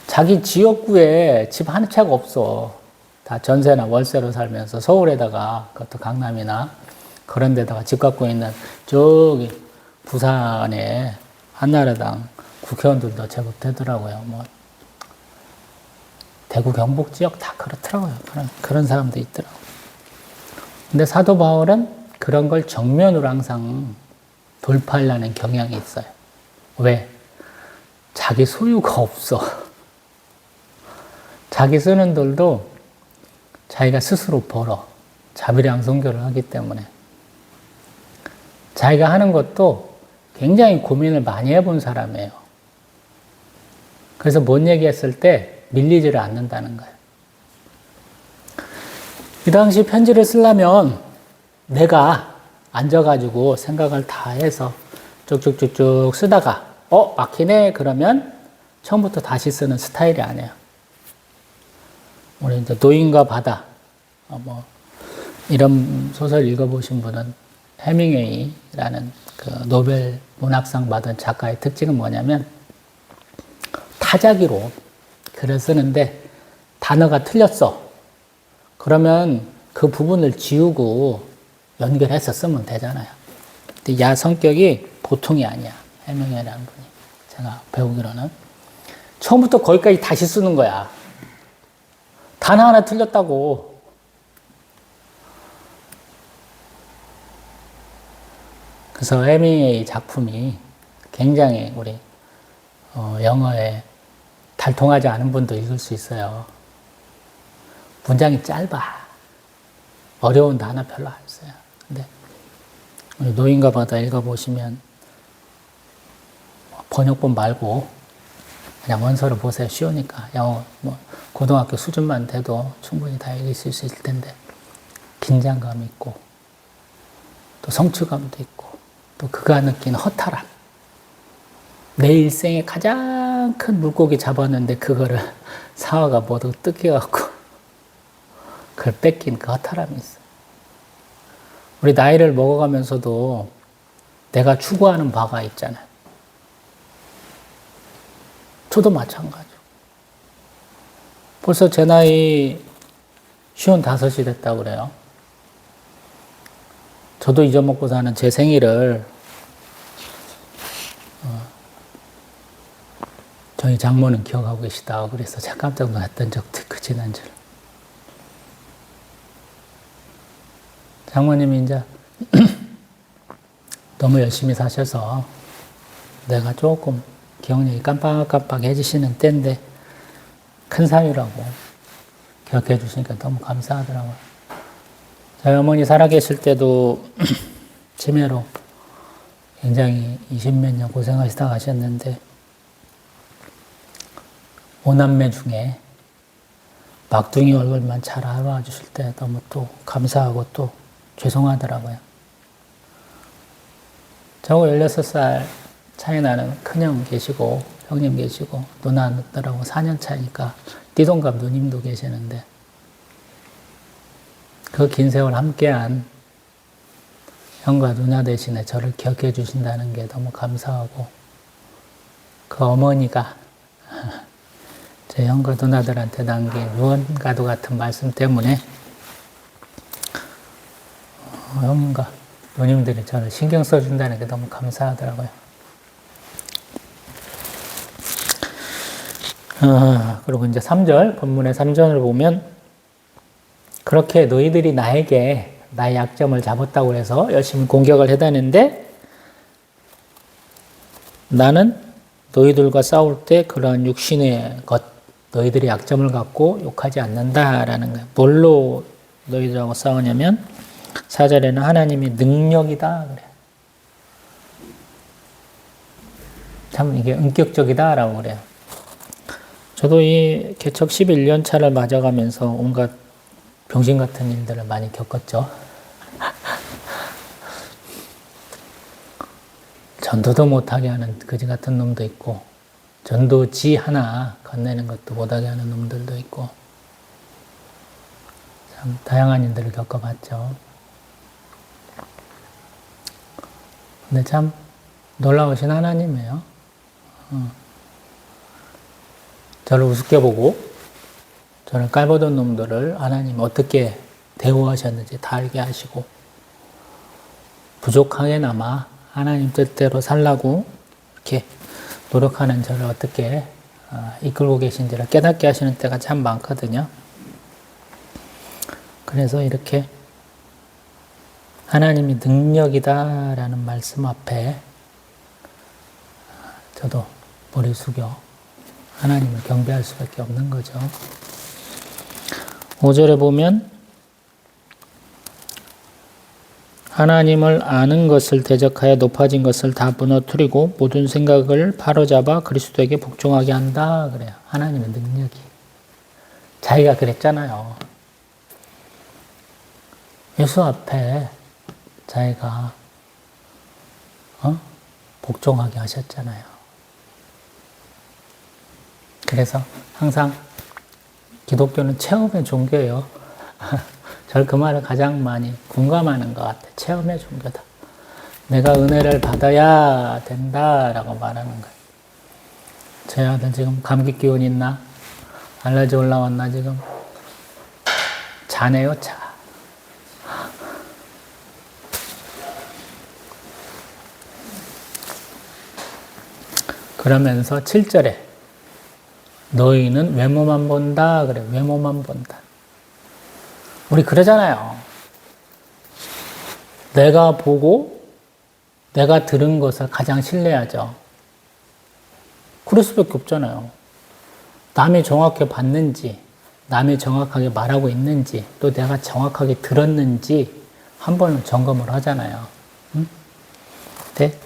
자기 지역구에 집 한 채가 없어. 다 전세나 월세로 살면서 서울에다가 그것도 강남이나 그런 데다가 집 갖고 있는 저기 부산에 한나라당 국회의원들도 제법 되더라고요. 뭐 대구 경북 지역 다 그렇더라고요. 그런 사람도 있더라고요. 근데 사도 바울은 그런 걸 정면으로 항상 돌파하려는 경향이 있어요. 왜? 자기 소유가 없어. 자기 쓰는 돌도 자기가 스스로 벌어. 자비랑 선교를 하기 때문에. 자기가 하는 것도 굉장히 고민을 많이 해본 사람이에요. 그래서 뭔 얘기했을 때 밀리지를 않는다는 거예요. 이 당시 편지를 쓰려면 내가 앉아가지고 생각을 다 해서 쭉쭉쭉쭉 쓰다가 막히네 그러면 처음부터 다시 쓰는 스타일이 아니에요. 우리 이제 노인과 바다 뭐 이런 소설 읽어보신 분은 해밍웨이라는 그 노벨 문학상 받은 작가의 특징은 뭐냐면 타자기로 글을 쓰는데 단어가 틀렸어. 그러면 그 부분을 지우고 연결해서 쓰면 되잖아요. 근데 야 성격이 보통이 아니야. 해밍웨이라는 분이. 제가 배우기로는. 처음부터 거기까지 다시 쓰는 거야. 단어 하나 틀렸다고. 그래서 해밍웨이 작품이 굉장히 우리 영어에 달통하지 않은 분도 읽을 수 있어요. 문장이 짧아. 어려운 단어 별로 안 써요. 근데 우리 노인과 바다 읽어보시면 번역본 말고 그냥 원서를 보세요. 쉬우니까. 영어 뭐 고등학교 수준만 돼도 충분히 다 읽을 수 있을 텐데 긴장감이 있고 또 성취감도 있고 또 그가 느끼는 허탈함. 내 일생에 가장 큰 물고기 잡았는데 그거를 상어가 모두 뜯겨갖고 그걸 뺏긴 그 허탈함이 있어. 우리 나이를 먹어가면서도 내가 추구하는 바가 있잖아요. 저도 마찬가지고. 벌써 제 나이 55이 됐다고 그래요. 저도 잊어먹고 사는 제 생일을 저희 장모는 기억하고 계시다고 그래서 제가 깜짝 놀랐던 적도 있고 지난주에. 장모님이 이제 너무 열심히 사셔서 내가 조금 기억력이 깜빡깜빡해지시는 때인데 큰 사유라고 기억해 주시니까 너무 감사하더라고요. 저희 어머니 살아계실 때도 치매로 굉장히 20몇 년 고생하시다 가셨는데 5남매 중에 막둥이 얼굴만 잘 알아와 주실 때 너무 또 감사하고 또 죄송하더라고요. 저하고 16살 차이 나는 큰형 계시고 형님 계시고 누나들하고 4년 차이니까 띠동갑 누님도 계시는데 그 긴 세월 함께한 형과 누나 대신에 저를 기억해 주신다는 게 너무 감사하고 그 어머니가 제 형과 누나들한테 남긴 무언가도 같은 말씀 때문에 형님과 누님들이 저를 신경 써준다는 게 너무 감사하더라고요. 그리고 이제 3절, 본문의 3절을 보면 그렇게 너희들이 나에게 나의 약점을 잡았다고 해서 열심히 공격을 해다는데 나는 너희들과 싸울 때 그러한 육신의 것, 너희들이 약점을 갖고 욕하지 않는다라는 거예요. 뭘로 너희들하고 싸우냐면 4절에는 하나님이 능력이다 그래. 참 이게 은격적이다라고 그래요. 저도 이 개척 11년 차를 맞아가면서 온갖 병신 같은 일들을 많이 겪었죠. 전도도 못하게 하는 그지 같은 놈도 있고 전도지 하나 건네는 것도 못하게 하는 놈들도 있고 참 다양한 일들을 겪어봤죠. 근데 참 놀라우신 하나님이에요. 저를 우습게 보고 저를 깔보던 놈들을 하나님 어떻게 대우하셨는지 다 알게 하시고 부족하게나마 하나님 뜻대로 살라고 이렇게 노력하는 저를 어떻게 이끌고 계신지를 깨닫게 하시는 때가 참 많거든요. 그래서 이렇게 하나님이 능력이다라는 말씀 앞에 저도 머리 숙여 하나님을 경배할 수밖에 없는 거죠. 5절에 보면 하나님을 아는 것을 대적하여 높아진 것을 다 무너뜨리고 모든 생각을 바로잡아 그리스도에게 복종하게 한다 그래요. 하나님의 능력이. 자기가 그랬잖아요. 예수 앞에 자기가 복종하게 하셨잖아요. 그래서 항상 기독교는 체험의 종교예요. 저는 그 말을 가장 많이 공감하는 것 같아요. 체험의 종교다. 내가 은혜를 받아야 된다라고 말하는 거예요. 제 아들 지금 감기 기운 있나? 알러지 올라왔나 지금? 자네요, 자. 그러면서 7절에 너희는 외모만 본다 그래. 외모만 본다. 우리 그러잖아요. 내가 보고 내가 들은 것을 가장 신뢰하죠. 그럴 수밖에 없잖아요. 남이 정확히 봤는지, 남이 정확하게 말하고 있는지, 또 내가 정확하게 들었는지 한 번은 점검을 하잖아요. 응? 근데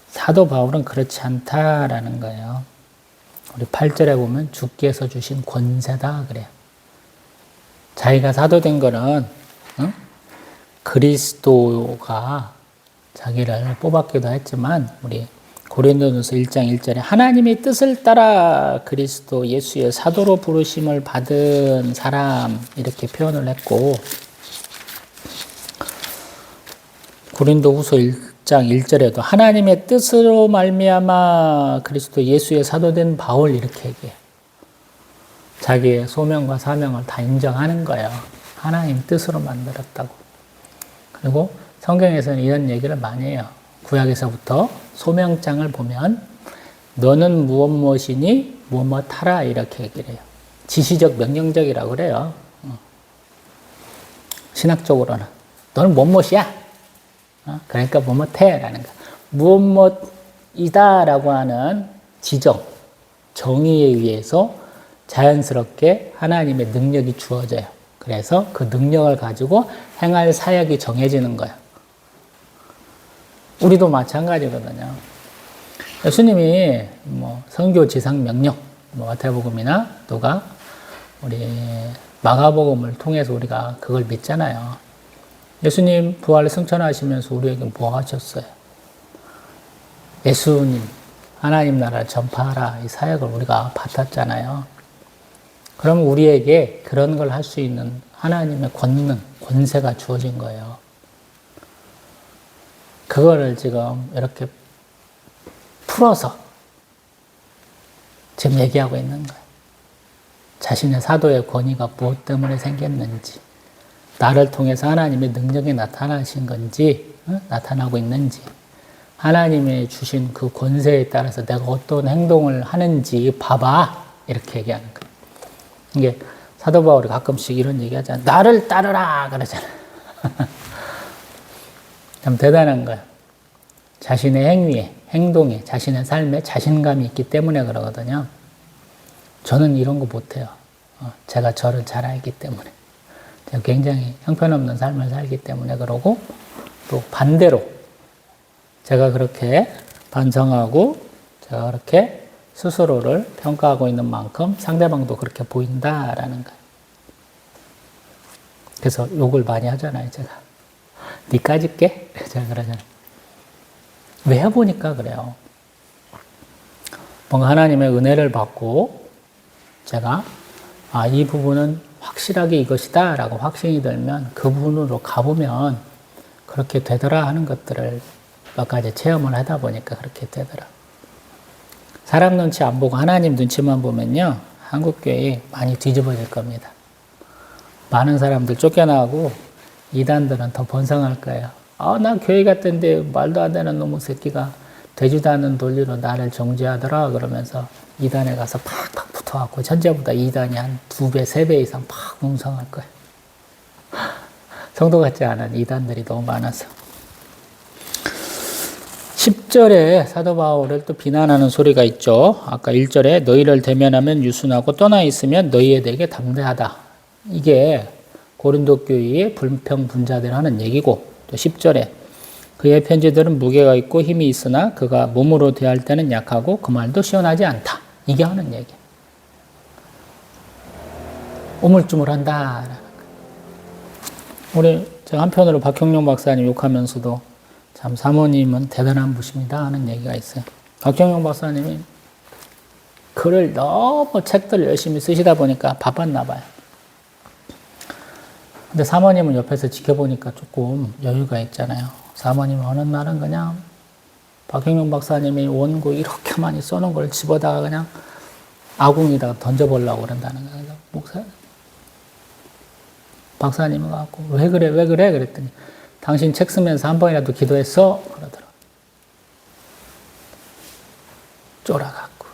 사도 바울은 그렇지 않다라는 거예요. 우리 8절에 보면 주께서 주신 권세다 그래요. 자기가 사도된 거는 그리스도가 자기를 뽑았기도 했지만 우리 고린도전서 1장 1절에 하나님의 뜻을 따라 그리스도 예수의 사도로 부르심을 받은 사람 이렇게 표현을 했고 고린도후서 1장 1절에도 하나님의 뜻으로 말미암아 그리스도 예수의 사도된 바울 이렇게 얘기해요. 자기의 소명과 사명을 다 인정하는 거예요. 하나님 뜻으로 만들었다고. 그리고 성경에서는 이런 얘기를 많이 해요. 구약에서부터 소명장을 보면 너는 무엇이니 무엇 하라 이렇게 얘기를 해요. 지시적 명령적이라고 그래요. 신학적으로는 너는 무엇이야? 그러니까 무엇 해라는 거. 무엇이다라고 하는 지정, 정의에 의해서 자연스럽게 하나님의 능력이 주어져요. 그래서 그 능력을 가지고 행할 사역이 정해지는 거예요. 우리도 마찬가지거든요. 예수님이 선교 지상 명령, 마태복음이나 또가 우리 마가복음을 통해서 우리가 그걸 믿잖아요. 예수님 부활을 승천하시면서 우리에게 뭐 하셨어요? 예수님, 하나님 나라를 전파하라 이 사역을 우리가 받았잖아요. 그럼 우리에게 그런 걸 할 수 있는 하나님의 권능, 권세가 주어진 거예요. 그거를 지금 이렇게 풀어서 지금 얘기하고 있는 거예요. 자신의 사도의 권위가 무엇 때문에 생겼는지, 나를 통해서 하나님의 능력이 나타나신 건지, 나타나고 있는지, 하나님의 주신 그 권세에 따라서 내가 어떤 행동을 하는지 봐봐. 이렇게 얘기하는 거예요. 이게 사도 바울이 가끔씩 이런 얘기 하잖아요. 나를 따르라! 그러잖아요. 참 대단한 거예요. 자신의 행위에, 행동에, 자신의 삶에 자신감이 있기 때문에 그러거든요. 저는 이런 거 못해요. 제가 저를 잘 알기 때문에. 제가 굉장히 형편없는 삶을 살기 때문에 그러고, 또 반대로 제가 그렇게 반성하고, 제가 그렇게 스스로를 평가하고 있는 만큼 상대방도 그렇게 보인다라는 거예요. 그래서 욕을 많이 하잖아요, 제가. 니까짓 게? 제가 그러잖아요. 왜 해보니까 그래요. 뭔가 하나님의 은혜를 받고 제가 이 부분은 확실하게 이것이다 라고 확신이 들면 그 부분으로 가보면 그렇게 되더라 하는 것들을 몇 가지 체험을 하다 보니까 그렇게 되더라. 사람 눈치 안 보고 하나님 눈치만 보면요, 한국교회 많이 뒤집어질 겁니다. 많은 사람들 쫓겨나고 이단들은 더 번성할 거예요. 나 교회 갔던데 말도 안 되는 놈의 새끼가 되지도 않는 논리로 나를 정죄하더라 그러면서 이단에 가서 팍팍 붙어갖고 현재보다 이단이 한 2배, 3배 이상 팍 웅성할 거예요. 성도 같지 않은 이단들이 너무 많아서. 10절에 사도 바울을 또 비난하는 소리가 있죠. 아까 1절에 너희를 대면하면 유순하고 떠나 있으면 너희에 대해 담대하다. 이게 고린도 교회의 불평분자들 하는 얘기고, 또 10절에 그의 편지들은 무게가 있고 힘이 있으나 그가 몸으로 대할 때는 약하고 그 말도 시원하지 않다. 이게 하는 얘기. 우물쭈물한다. 우리 한편으로 박형룡 박사님 욕하면서도 참 사모님은 대단한 분이십니다 하는 얘기가 있어요. 박형룡 박사님이 글을 너무 책들을 열심히 쓰시다 보니까 바빴나 봐요. 근데 사모님은 옆에서 지켜보니까 조금 여유가 있잖아요. 사모님은 어느 날은 그냥 박형룡 박사님이 원고 이렇게 많이 써놓은 걸 집어다가 그냥 아궁이다가 던져보려고 그런다는 거예요. 박사님은 갖고 왜 그래 그랬더니 당신 책 쓰면서 한 번이라도 기도했어? 그러더라고요. 쫄아갖고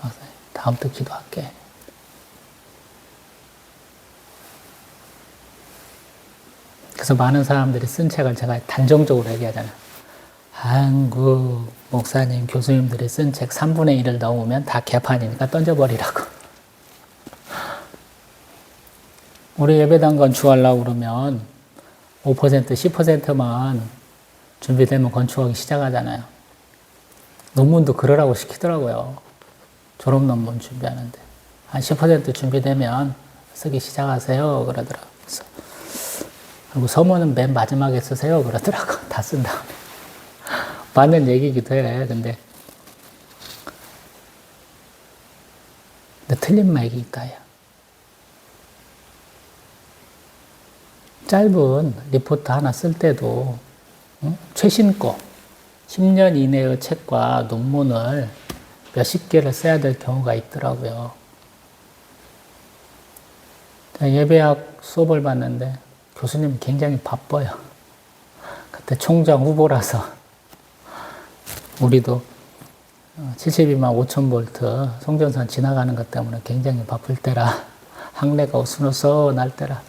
박사님 다음부터 기도할게. 그래서 많은 사람들이 쓴 책을 제가 단정적으로 얘기하잖아요. 한국 목사님, 교수님들이 쓴 책 3분의 1을 넣으면 다 개판이니까 던져버리라고. 우리 예배당 건축하려고 그러면 5%, 10%만 준비되면 건축하기 시작하잖아요. 논문도 그러라고 시키더라고요. 졸업 논문 준비하는데. 한 10% 준비되면 쓰기 시작하세요. 그러더라고요. 그리고 서문은 맨 마지막에 쓰세요. 그러더라고요. 다 쓴 다음에. 맞는 얘기기도 해. 근데 틀린 말이 있다. 야. 짧은 리포트 하나 쓸 때도 최신 거 10년 이내의 책과 논문을 몇십 개를 써야 될 경우가 있더라고요. 예배학 수업을 봤는데 교수님 굉장히 바빠요. 그때 총장 후보라서 우리도 72만 5천 볼트 송전선 지나가는 것 때문에 굉장히 바쁠 때라 학내가 어수선수 날 때라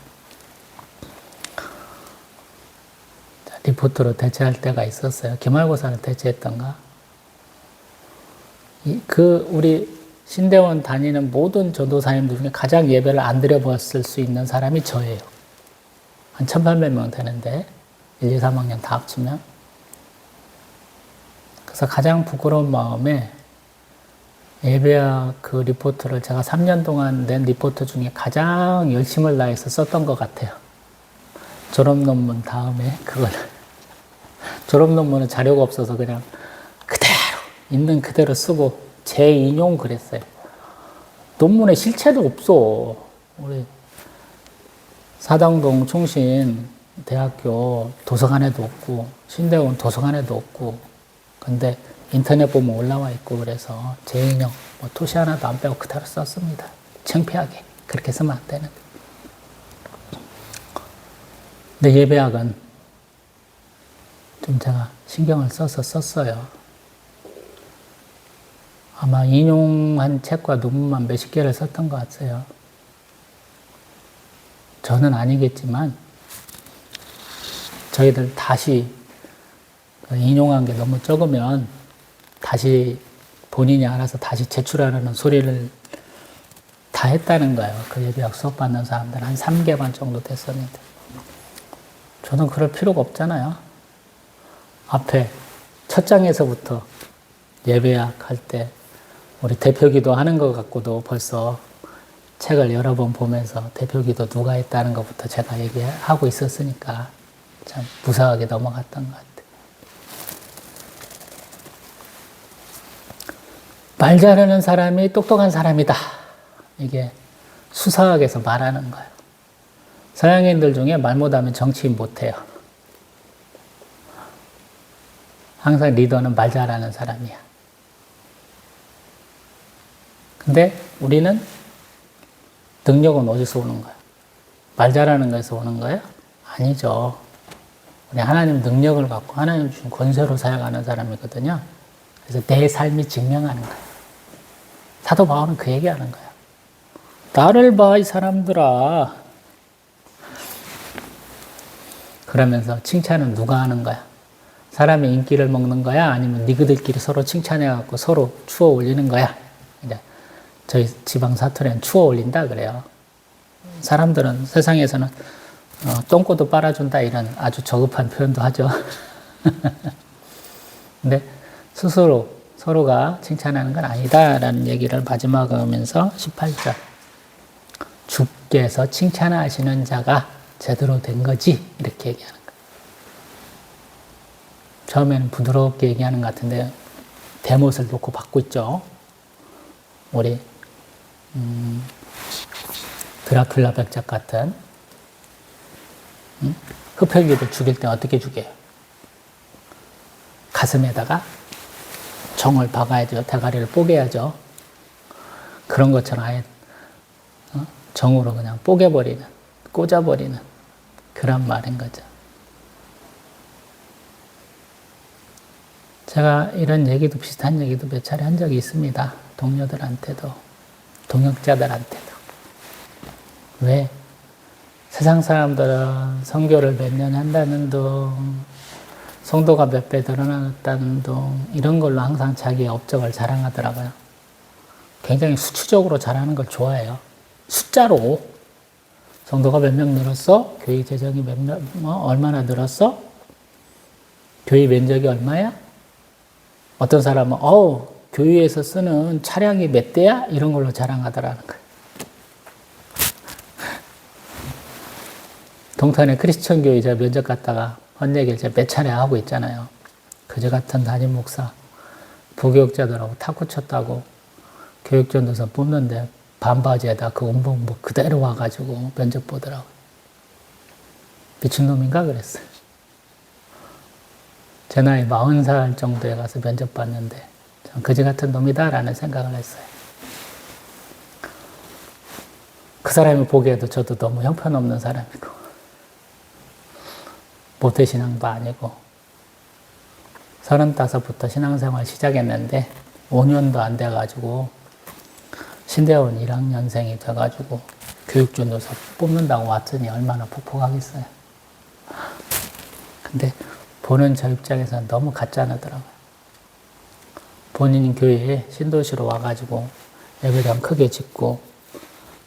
리포트로 대체할 때가 있었어요. 기말고사를 대체했던가. 우리 신대원 다니는 모든 전도사님들 중에 가장 예배를 안 드려봤을 수 있는 사람이 저예요. 한 1,800명 되는데 1, 2, 3학년 다 합치면. 그래서 가장 부끄러운 마음에 예배학 그 리포트를 제가 3년 동안 낸 리포트 중에 가장 열심을 다해서 썼던 것 같아요. 졸업 논문 다음에 그걸 졸업 논문은 자료가 없어서 그냥 그대로 있는 그대로 쓰고 재인용 그랬어요. 논문에 실체도 없어. 우리 사당동 충신 대학교 도서관에도 없고 신대원 도서관에도 없고 근데 인터넷 보면 올라와 있고 그래서 재인용 토시 하나도 안 빼고 그대로 썼습니다. 창피하게 그렇게 쓰면 안 되는데. 근데 예배학은 좀 제가 신경을 써서 썼어요. 아마 인용한 책과 논문만 몇십 개를 썼던 것 같아요. 저는 아니겠지만 저희들 다시 인용한 게 너무 적으면 다시 본인이 알아서 다시 제출하라는 소리를 다 했다는 거예요. 그 예배학 수업 받는 사람들 한 3개 반 정도 됐었는데 저는 그럴 필요가 없잖아요. 앞에 첫 장에서부터 예배학 할 때 우리 대표기도 하는 것 같고도 벌써 책을 여러 번 보면서 대표기도 누가 했다는 것부터 제가 얘기하고 있었으니까 참 무사하게 넘어갔던 것 같아요. 말 잘하는 사람이 똑똑한 사람이다. 이게 수사학에서 말하는 거예요. 서양인들 중에 말 못하면 정치인 못해요. 항상 리더는 말 잘하는 사람이야. 근데 우리는 능력은 어디서 오는 거야? 말 잘하는 거에서 오는 거예요? 아니죠. 우리 하나님 능력을 갖고 하나님 주신 권세로 사용하는 사람이거든요. 그래서 내 삶이 증명하는 거예요. 사도 바울은 그 얘기하는 거예요. 나를 봐, 이 사람들아. 그러면서 칭찬은 누가 하는 거야? 사람의 인기를 먹는 거야? 아니면 니그들끼리 서로 칭찬해갖고 서로 추어 올리는 거야? 이제 저희 지방 사투리는 추어 올린다 그래요. 사람들은 세상에서는 똥꼬도 빨아준다 이런 아주 저급한 표현도 하죠. 근데 스스로 서로가 칭찬하는 건 아니다라는 얘기를 마지막에 하면서 18절 주께서 칭찬하시는 자가 제대로 된 거지 이렇게 얘기하는 거예요. 처음에는 부드럽게 얘기하는 것 같은데 대못을 놓고 받고 있죠. 우리 드라큘라 백작 같은 흡혈귀를 죽일 때 어떻게 죽여요? 가슴에다가 정을 박아야죠. 대가리를 뽀개야죠. 그런 것처럼 아예 정으로 그냥 뽀개버리는, 꽂아버리는 그런 말인 거죠. 제가 이런 얘기도 비슷한 얘기도 몇 차례 한 적이 있습니다. 동료들한테도, 동역자들한테도. 왜? 세상 사람들은 선교를 몇 년 한다는 둥, 성도가 몇 배 늘어났다는 둥, 이런 걸로 항상 자기의 업적을 자랑하더라고요. 굉장히 수치적으로 자랑하는 걸 좋아해요. 숫자로. 성도가 몇 명 늘었어? 교회 재정이 얼마나 늘었어? 교회 면적이 얼마야? 어떤 사람은, 교회에서 쓰는 차량이 몇 대야? 이런 걸로 자랑하더라는 거예요. 동탄의 크리스천 교회 제가 면접 갔다가 한 얘기를 제가 몇 차례 하고 있잖아요. 그저 같은 담임 목사, 부교육자들하고 탁구 쳤다고 교육전도사 뽑는데 반바지에다 그 운동복 그대로 와가지고 면접 보더라고요. 미친놈인가 그랬어요. 제 나이 40살 정도에 가서 면접 봤는데 전 그지 같은 놈이다 라는 생각을 했어요. 그 사람이 보기에도 저도 너무 형편없는 사람이고 모태신앙도 아니고 35부터 신앙생활 시작했는데 5년도 안 돼가지고 신대원 1학년생이 돼가지고 교육전도사 뽑는다고 왔더니 얼마나 폭폭하겠어요. 근데 보는 저 입장에서는 너무 가짜나더라고요. 본인 교회에 신도시로 와가지고 예배당 크게 짓고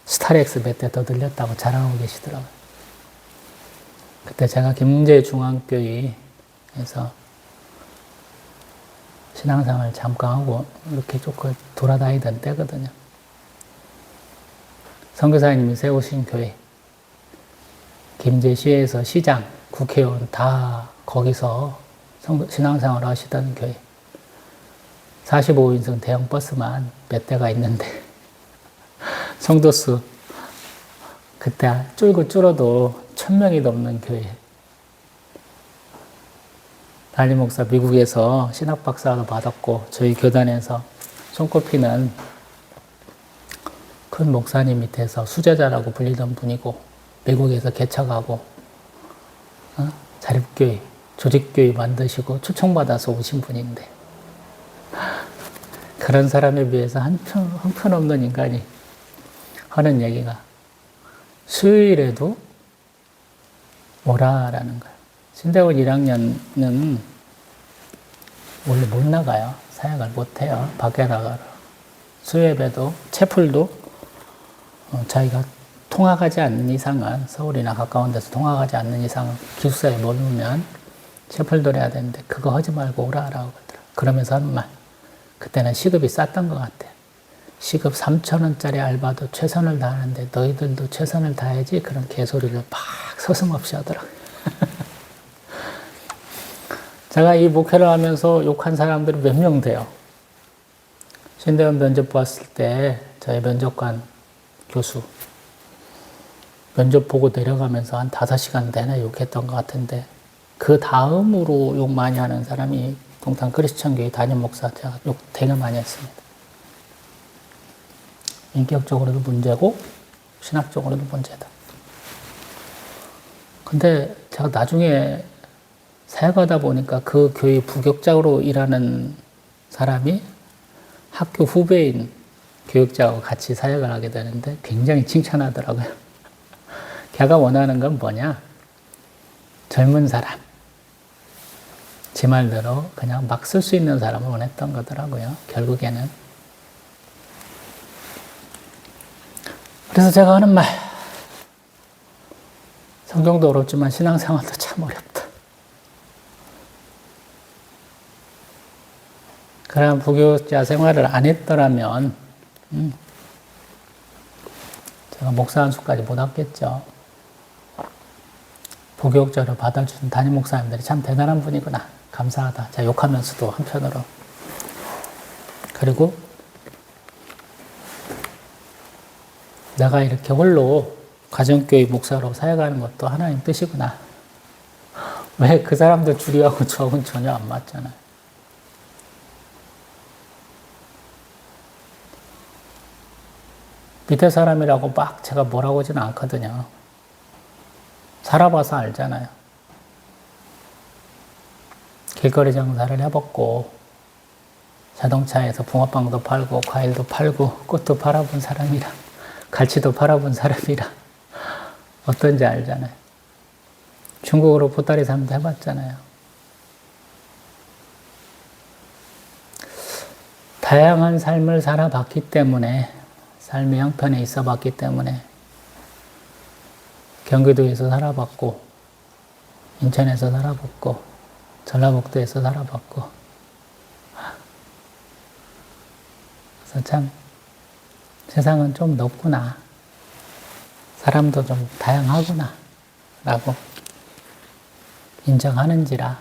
스타렉스 몇 대 더 늘렸다고 자랑하고 계시더라고요. 그때 제가 김제중앙교회에서 신앙생활 잠깐 하고 이렇게 조금 돌아다니던 때거든요. 선교사님이 세우신 교회, 김제시에서 시장, 국회의원 다 거기서 신앙생활 하시던 교회. 45인승 대형 버스만 몇 대가 있는데 성도수 그때 줄어도 1000명이 넘는 교회. 담임 목사 미국에서 신학 박사도 받았고 저희 교단에서 손꼽히는 큰 목사님 밑에서 수제자라고 불리던 분이고 미국에서 개척하고 자립교회, 조직교회 만드시고 초청받아서 오신 분인데 그런 사람에 비해서 형편없는 인간이 하는 얘기가 수요일에도 오라라는 거예요. 신대원 1학년은 원래 못 나가요. 사역을 못 해요. 밖에 나가라. 수요예배도 채플도 자기가 통학하지 않는 이상은 서울이나 가까운 데서 통학하지 않는 이상은 기숙사에 머물면 채플도 해야 되는데 그거 하지 말고 오라라고 그러더라. 그러면서 하는 말. 그때는 시급이 쌌던 것 같아. 시급 3,000원짜리 알바도 최선을 다하는데 너희들도 최선을 다해야지 그런 개소리를 막 서슴없이 하더라고요. 제가 이 목회를 하면서 욕한 사람들이 몇 명 돼요. 신대원 면접 봤을 때 저희 면접관 교수 면접 보고 내려가면서 한 5시간 내내 욕했던 것 같은데 그 다음으로 욕 많이 하는 사람이 동탄 크리스천교회 담임 목사 제가 욕 되게 많이 했습니다. 인격적으로도 문제고 신학적으로도 문제다. 근데 제가 나중에 사역하다 보니까 그 교회 부교육자로 일하는 사람이 학교 후배인 교육자하고 같이 사역을 하게 되는데 굉장히 칭찬하더라고요. 걔가 원하는 건 뭐냐? 젊은 사람. 제 말대로 그냥 막 쓸 수 있는 사람을 원했던 거더라고요. 결국에는. 그래서 제가 하는 말. 성경도 어렵지만 신앙생활도 참 어렵다. 그런 부교육자 생활을 안 했더라면 제가 목사 한 수까지 못 왔겠죠. 부교육자를 받아준 담임 목사님들이 참 대단한 분이구나. 감사하다. 제가 욕하면서도 한편으로. 그리고 내가 이렇게 홀로 가정교회 목사로 사역하는 것도 하나님 뜻이구나. 왜 그 사람들 주리하고 저하고는 전혀 안 맞잖아요. 밑에 사람이라고 막 제가 뭐라고 하지는 않거든요. 살아봐서 알잖아요. 길거리 장사를 해봤고 자동차에서 붕어빵도 팔고 과일도 팔고 꽃도 팔아본 사람이라 갈치도 팔아본 사람이라 어떤지 알잖아요. 중국어로 보따리 삶도 해봤잖아요. 다양한 삶을 살아봤기 때문에 삶의 형편에 있어봤기 때문에 경기도에서 살아봤고 인천에서 살아봤고 전라북도에서 살아봤고 그래서 참 세상은 좀 넓구나. 사람도 좀 다양하구나 라고 인정하는지라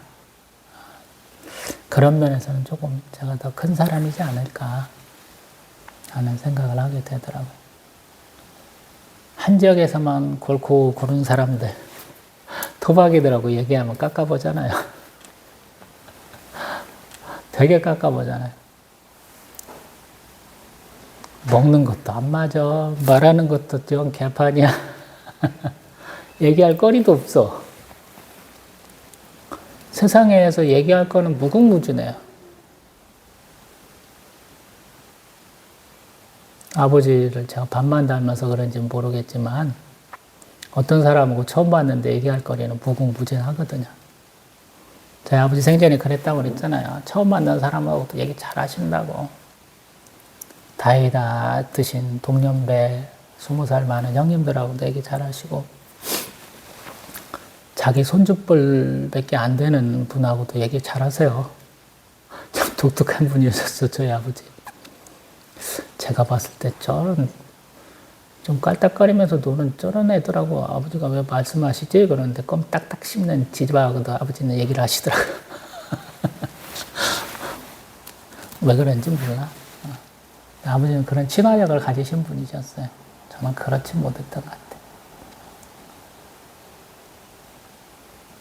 그런 면에서는 조금 제가 더 큰 사람이지 않을까 하는 생각을 하게 되더라고요. 한 지역에서만 골고 구른 사람들 토박이들하고 얘기하면 깎아보잖아요. 되게 깎아보잖아요. 먹는 것도 안 맞아. 말하는 것도 좀 개판이야. 얘기할 거리도 없어. 세상에서 얘기할 거는 무궁무진해요. 아버지를 제가 반만 닮아서 그런지 모르겠지만 어떤 사람하고 처음 봤는데 얘기할 거리는 무궁무진하거든요. 저희 아버지 생전에 그랬다고 그랬잖아요. 처음 만난 사람하고도 얘기 잘 하신다고. 다이다 드신 동년배 20살 많은 형님들하고도 얘기 잘 하시고 자기 손주뻘밖에 안 되는 분하고도 얘기 잘 하세요. 참 독특한 분이셨어 저희 아버지. 제가 봤을 때 좀 깔딱거리면서 노는 저런 애들하고 아버지가 왜 말씀하시지? 그러는데 껌 딱딱 씹는 지지바하고도 아버지는 얘기를 하시더라고요. 왜 그런지 몰라. 아버지는 그런 친화력을 가지신 분이셨어요. 저는 그렇지 못했던 것 같아요.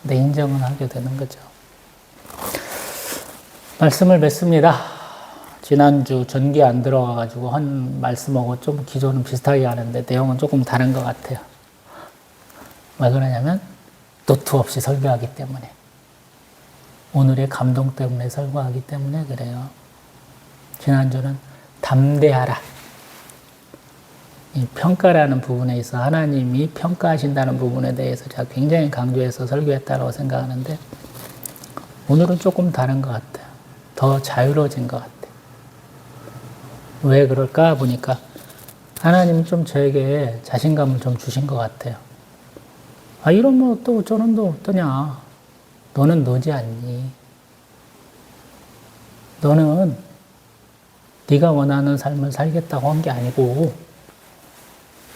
근데 인정은 하게 되는 거죠. 말씀을 맺습니다. 지난주 전기 안 들어가가지고 한 말씀하고 좀 기존은 비슷하게 하는데 내용은 조금 다른 것 같아요. 왜 그러냐면 노트 없이 설교하기 때문에 오늘의 감동 때문에 설교하기 때문에 그래요. 지난주는 담대하라. 이 평가라는 부분에 있어 하나님이 평가하신다는 부분에 대해서 제가 굉장히 강조해서 설교했다고 생각하는데 오늘은 조금 다른 것 같아요. 더 자유로워진 것 같아요. 왜 그럴까 보니까 하나님 좀 저에게 자신감을 좀 주신 것 같아요. 아 이러면 또 저런 또 어떠냐. 너는 너지 않니. 너는 네가 원하는 삶을 살겠다고 한 게 아니고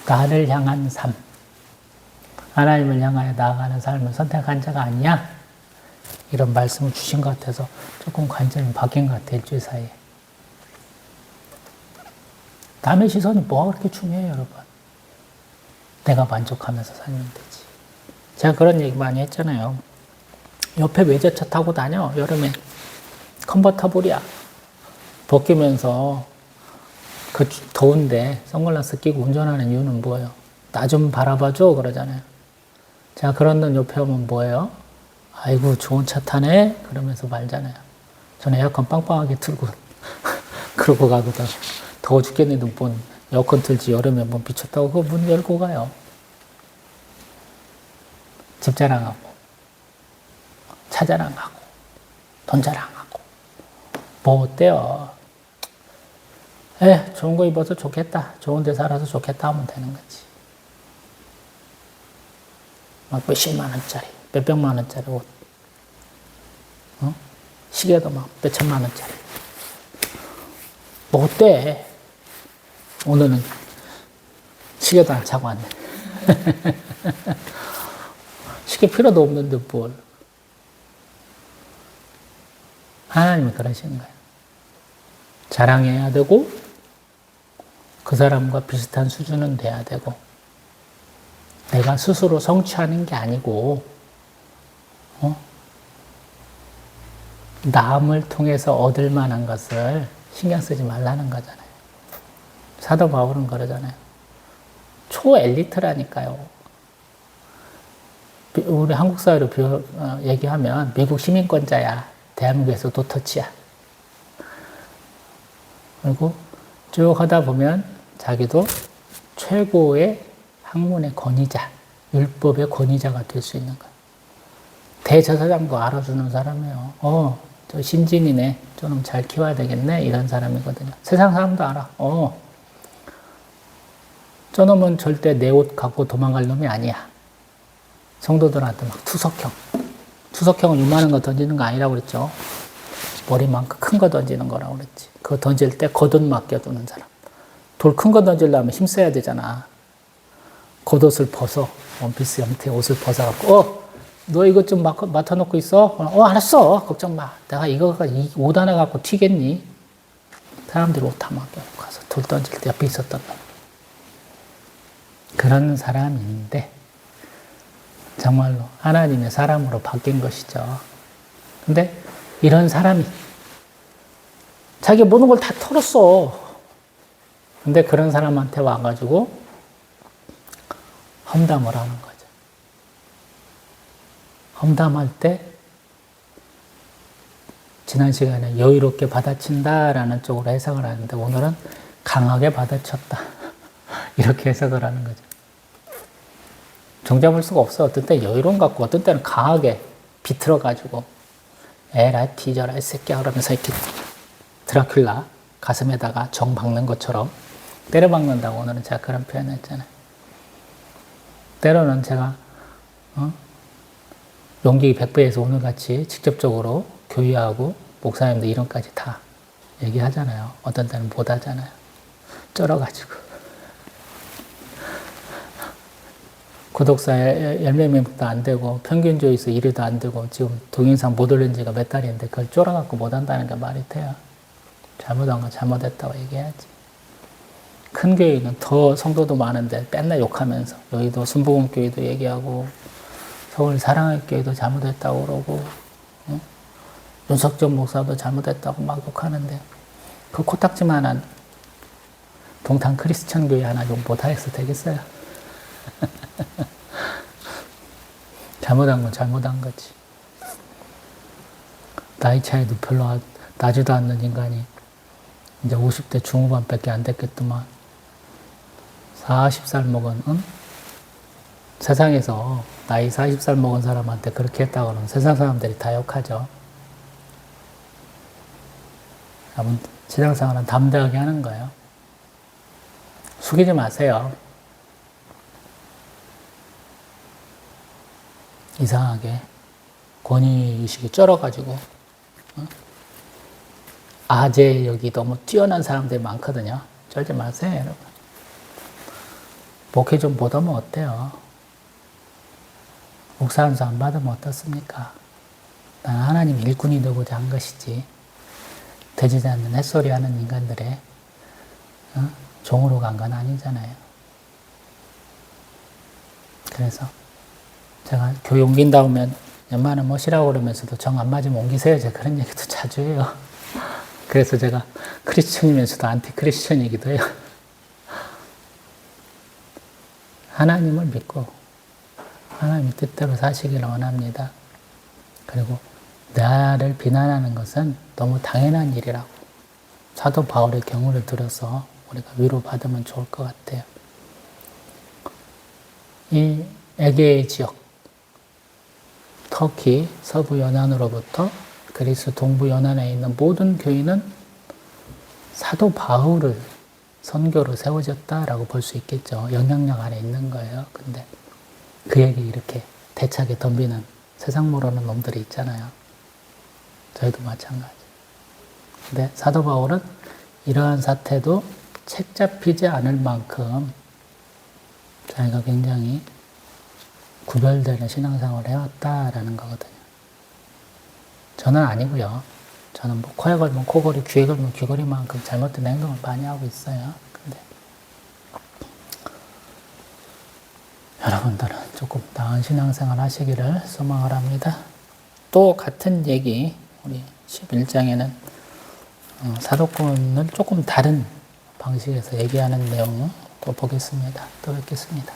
나를 향한 삶, 하나님을 향하여 나아가는 삶을 선택한 자가 아니야. 이런 말씀을 주신 것 같아서 조금 관점이 바뀐 것 같아요. 일주일 사이에. 남의 시선이 뭐가 그렇게 중요해요, 여러분. 내가 만족하면서 살면 되지. 제가 그런 얘기 많이 했잖아요. 옆에 외제차 타고 다녀, 여름에. 컨버터블이야. 벗기면서 그 더운데 선글라스 끼고 운전하는 이유는 뭐예요? 나 좀 바라봐줘 그러잖아요. 제가 그런 분 옆에 오면 뭐예요? 아이고 좋은 차 타네? 그러면서 말잖아요. 저는 에어컨 빵빵하게 틀고 그러고 가거든. 더워 죽겠는데 뭔 에어컨 틀지 여름에 뭐 미쳤다고 그거 문 열고 가요. 집 자랑하고 차 자랑하고 돈 자랑하고 뭐 어때요? 좋은 거 입어서 좋겠다. 좋은 데 살아서 좋겠다 하면 되는 거지. 막 몇십만 원짜리, 몇백만 원짜리 옷. 시계도 막 몇천만 원짜리. 뭐 어때? 오늘은 시계도 안 차고 왔네. 시계 필요도 없는데 뭘. 하나님은 그러시는 거예요. 자랑해야 되고 그 사람과 비슷한 수준은 돼야 되고 내가 스스로 성취하는 게 아니고 남을 통해서 얻을 만한 것을 신경 쓰지 말라는 거잖아요. 사도 바울은 그러잖아요. 초엘리트라니까요. 우리 한국 사회로 얘기하면 미국 시민권자야. 대한민국에서 노터치야. 그리고 쭉 하다 보면 자기도 최고의 학문의 권위자, 율법의 권위자가 될 수 있는 거예요. 대제사장도 알아주는 사람이에요. 저 신진이네. 저놈 잘 키워야 되겠네. 이런 사람이거든요. 세상 사람도 알아. 저놈은 절대 내 옷 갖고 도망갈 놈이 아니야. 성도들한테 막 투석형은 요만한 거 던지는 거 아니라고 그랬죠. 머리만큼 큰 거 던지는 거라고 그랬지. 그거 던질 때 겉옷 맡겨두는 사람. 돌 큰 거 던지려면 힘써야 되잖아. 겉옷을 벗어. 원피스 형태의 옷을 벗어갖고 너 이것 좀 맡아놓고 있어? 알았어. 걱정 마. 내가 옷 하나 갖고 튀겠니? 사람들이 옷 다 맡겨놓고 가서 돌 던질 때 옆에 있었던 놈. 그런 사람인데 정말로 하나님의 사람으로 바뀐 것이죠. 근데 이런 사람이 자기 모든 걸 다 털었어. 근데 그런 사람한테 와가지고 험담을 하는 거죠. 험담할 때 지난 시간에 여유롭게 받아친다라는 쪽으로 해석을 하는데 오늘은 강하게 받아쳤다. 이렇게 해석을 하는 거죠. 종잡을 수가 없어. 어떤 때는 여유로운 것 같고 어떤 때는 강하게 비틀어가지고 에라이 뒤져라 이 새끼야 그러면서 이렇게 드라큘라 가슴에다가 정 박는 것처럼 때려박는다고 오늘은 제가 그런 표현을 했잖아요. 때로는 제가 용기 100배에서 오늘같이 직접적으로 교회하고 목사님들 이름까지 다 얘기하잖아요. 어떤 때는 못 하잖아요. 쩔어가지고 구독자 10명도 안 되고 평균 조회수 1위도 안 되고 지금 동영상 못 올린 지가 몇 달인데 그걸 쫄아갖고 못 한다는 게 말이 돼요. 잘못한 건 잘못했다고 얘기해야지. 큰 교회는 더 성도도 많은데 맨날 욕하면서 여기도 순복음교회도 얘기하고 서울 사랑의 교회도 잘못했다고 그러고 윤석정 목사도 잘못했다고 막 욕하는데 그 코딱지만한 동탄 크리스천 교회 하나 욕 못하겠어 되겠어요? 잘못한 건 잘못한 거지. 나이 차이도 별로 나지도 않는 인간이 이제 50대 중후반밖에 안 됐겠더만 40살 먹은 세상에서 나이 40살 먹은 사람한테 그렇게 했다고 하면 세상 사람들이 다 욕하죠. 여러분 신앙생활은 담대하게 하는 거예요. 숙이지 마세요. 이상하게 권위의식이 쩔어가지고 아재력이 너무 뛰어난 사람들이 많거든요. 쩔지 마세요 여러분. 목회 좀 못 하면 어때요? 목사 안수 안 받으면 어떻습니까? 나는 하나님 일꾼이 되고자 한 것이지 되지 않는 햇소리 하는 인간들의 종으로 간 건 아니잖아요. 그래서 제가 교회 옮긴다 오면 웬만하면 멋이라고 그러면서도 정 안 맞으면 옮기세요. 제가 그런 얘기도 자주 해요. 그래서 제가 크리스천이면서도 안티 크리스천이기도 해요. 하나님을 믿고 하나님 뜻대로 사시기를 원합니다. 그리고 나를 비난하는 것은 너무 당연한 일이라고. 사도 바울의 경우를 들어서 우리가 위로받으면 좋을 것 같아요. 이 에게의 지역, 터키 서부 연안으로부터 그리스 동부 연안에 있는 모든 교인은 사도 바울을 선교로 세워졌다라고 볼 수 있겠죠. 영향력 안에 있는 거예요. 근데 그에게 이렇게 대차게 덤비는 세상 모르는 놈들이 있잖아요. 저희도 마찬가지. 근데 사도 바울은 이러한 사태도 책 잡히지 않을 만큼 자기가 굉장히 구별되는 신앙생활을 해왔다라는 거거든요. 저는 아니고요. 저는 뭐 코에 걸면 코걸이, 귀에 걸면 귀걸이만큼 잘못된 행동을 많이 하고 있어요. 근데 여러분들은 조금 나은 신앙생활 하시기를 소망을 합니다. 또 같은 얘기, 우리 11장에는 사도권을 조금 다른 방식에서 얘기하는 내용 또 보겠습니다. 또 뵙겠습니다.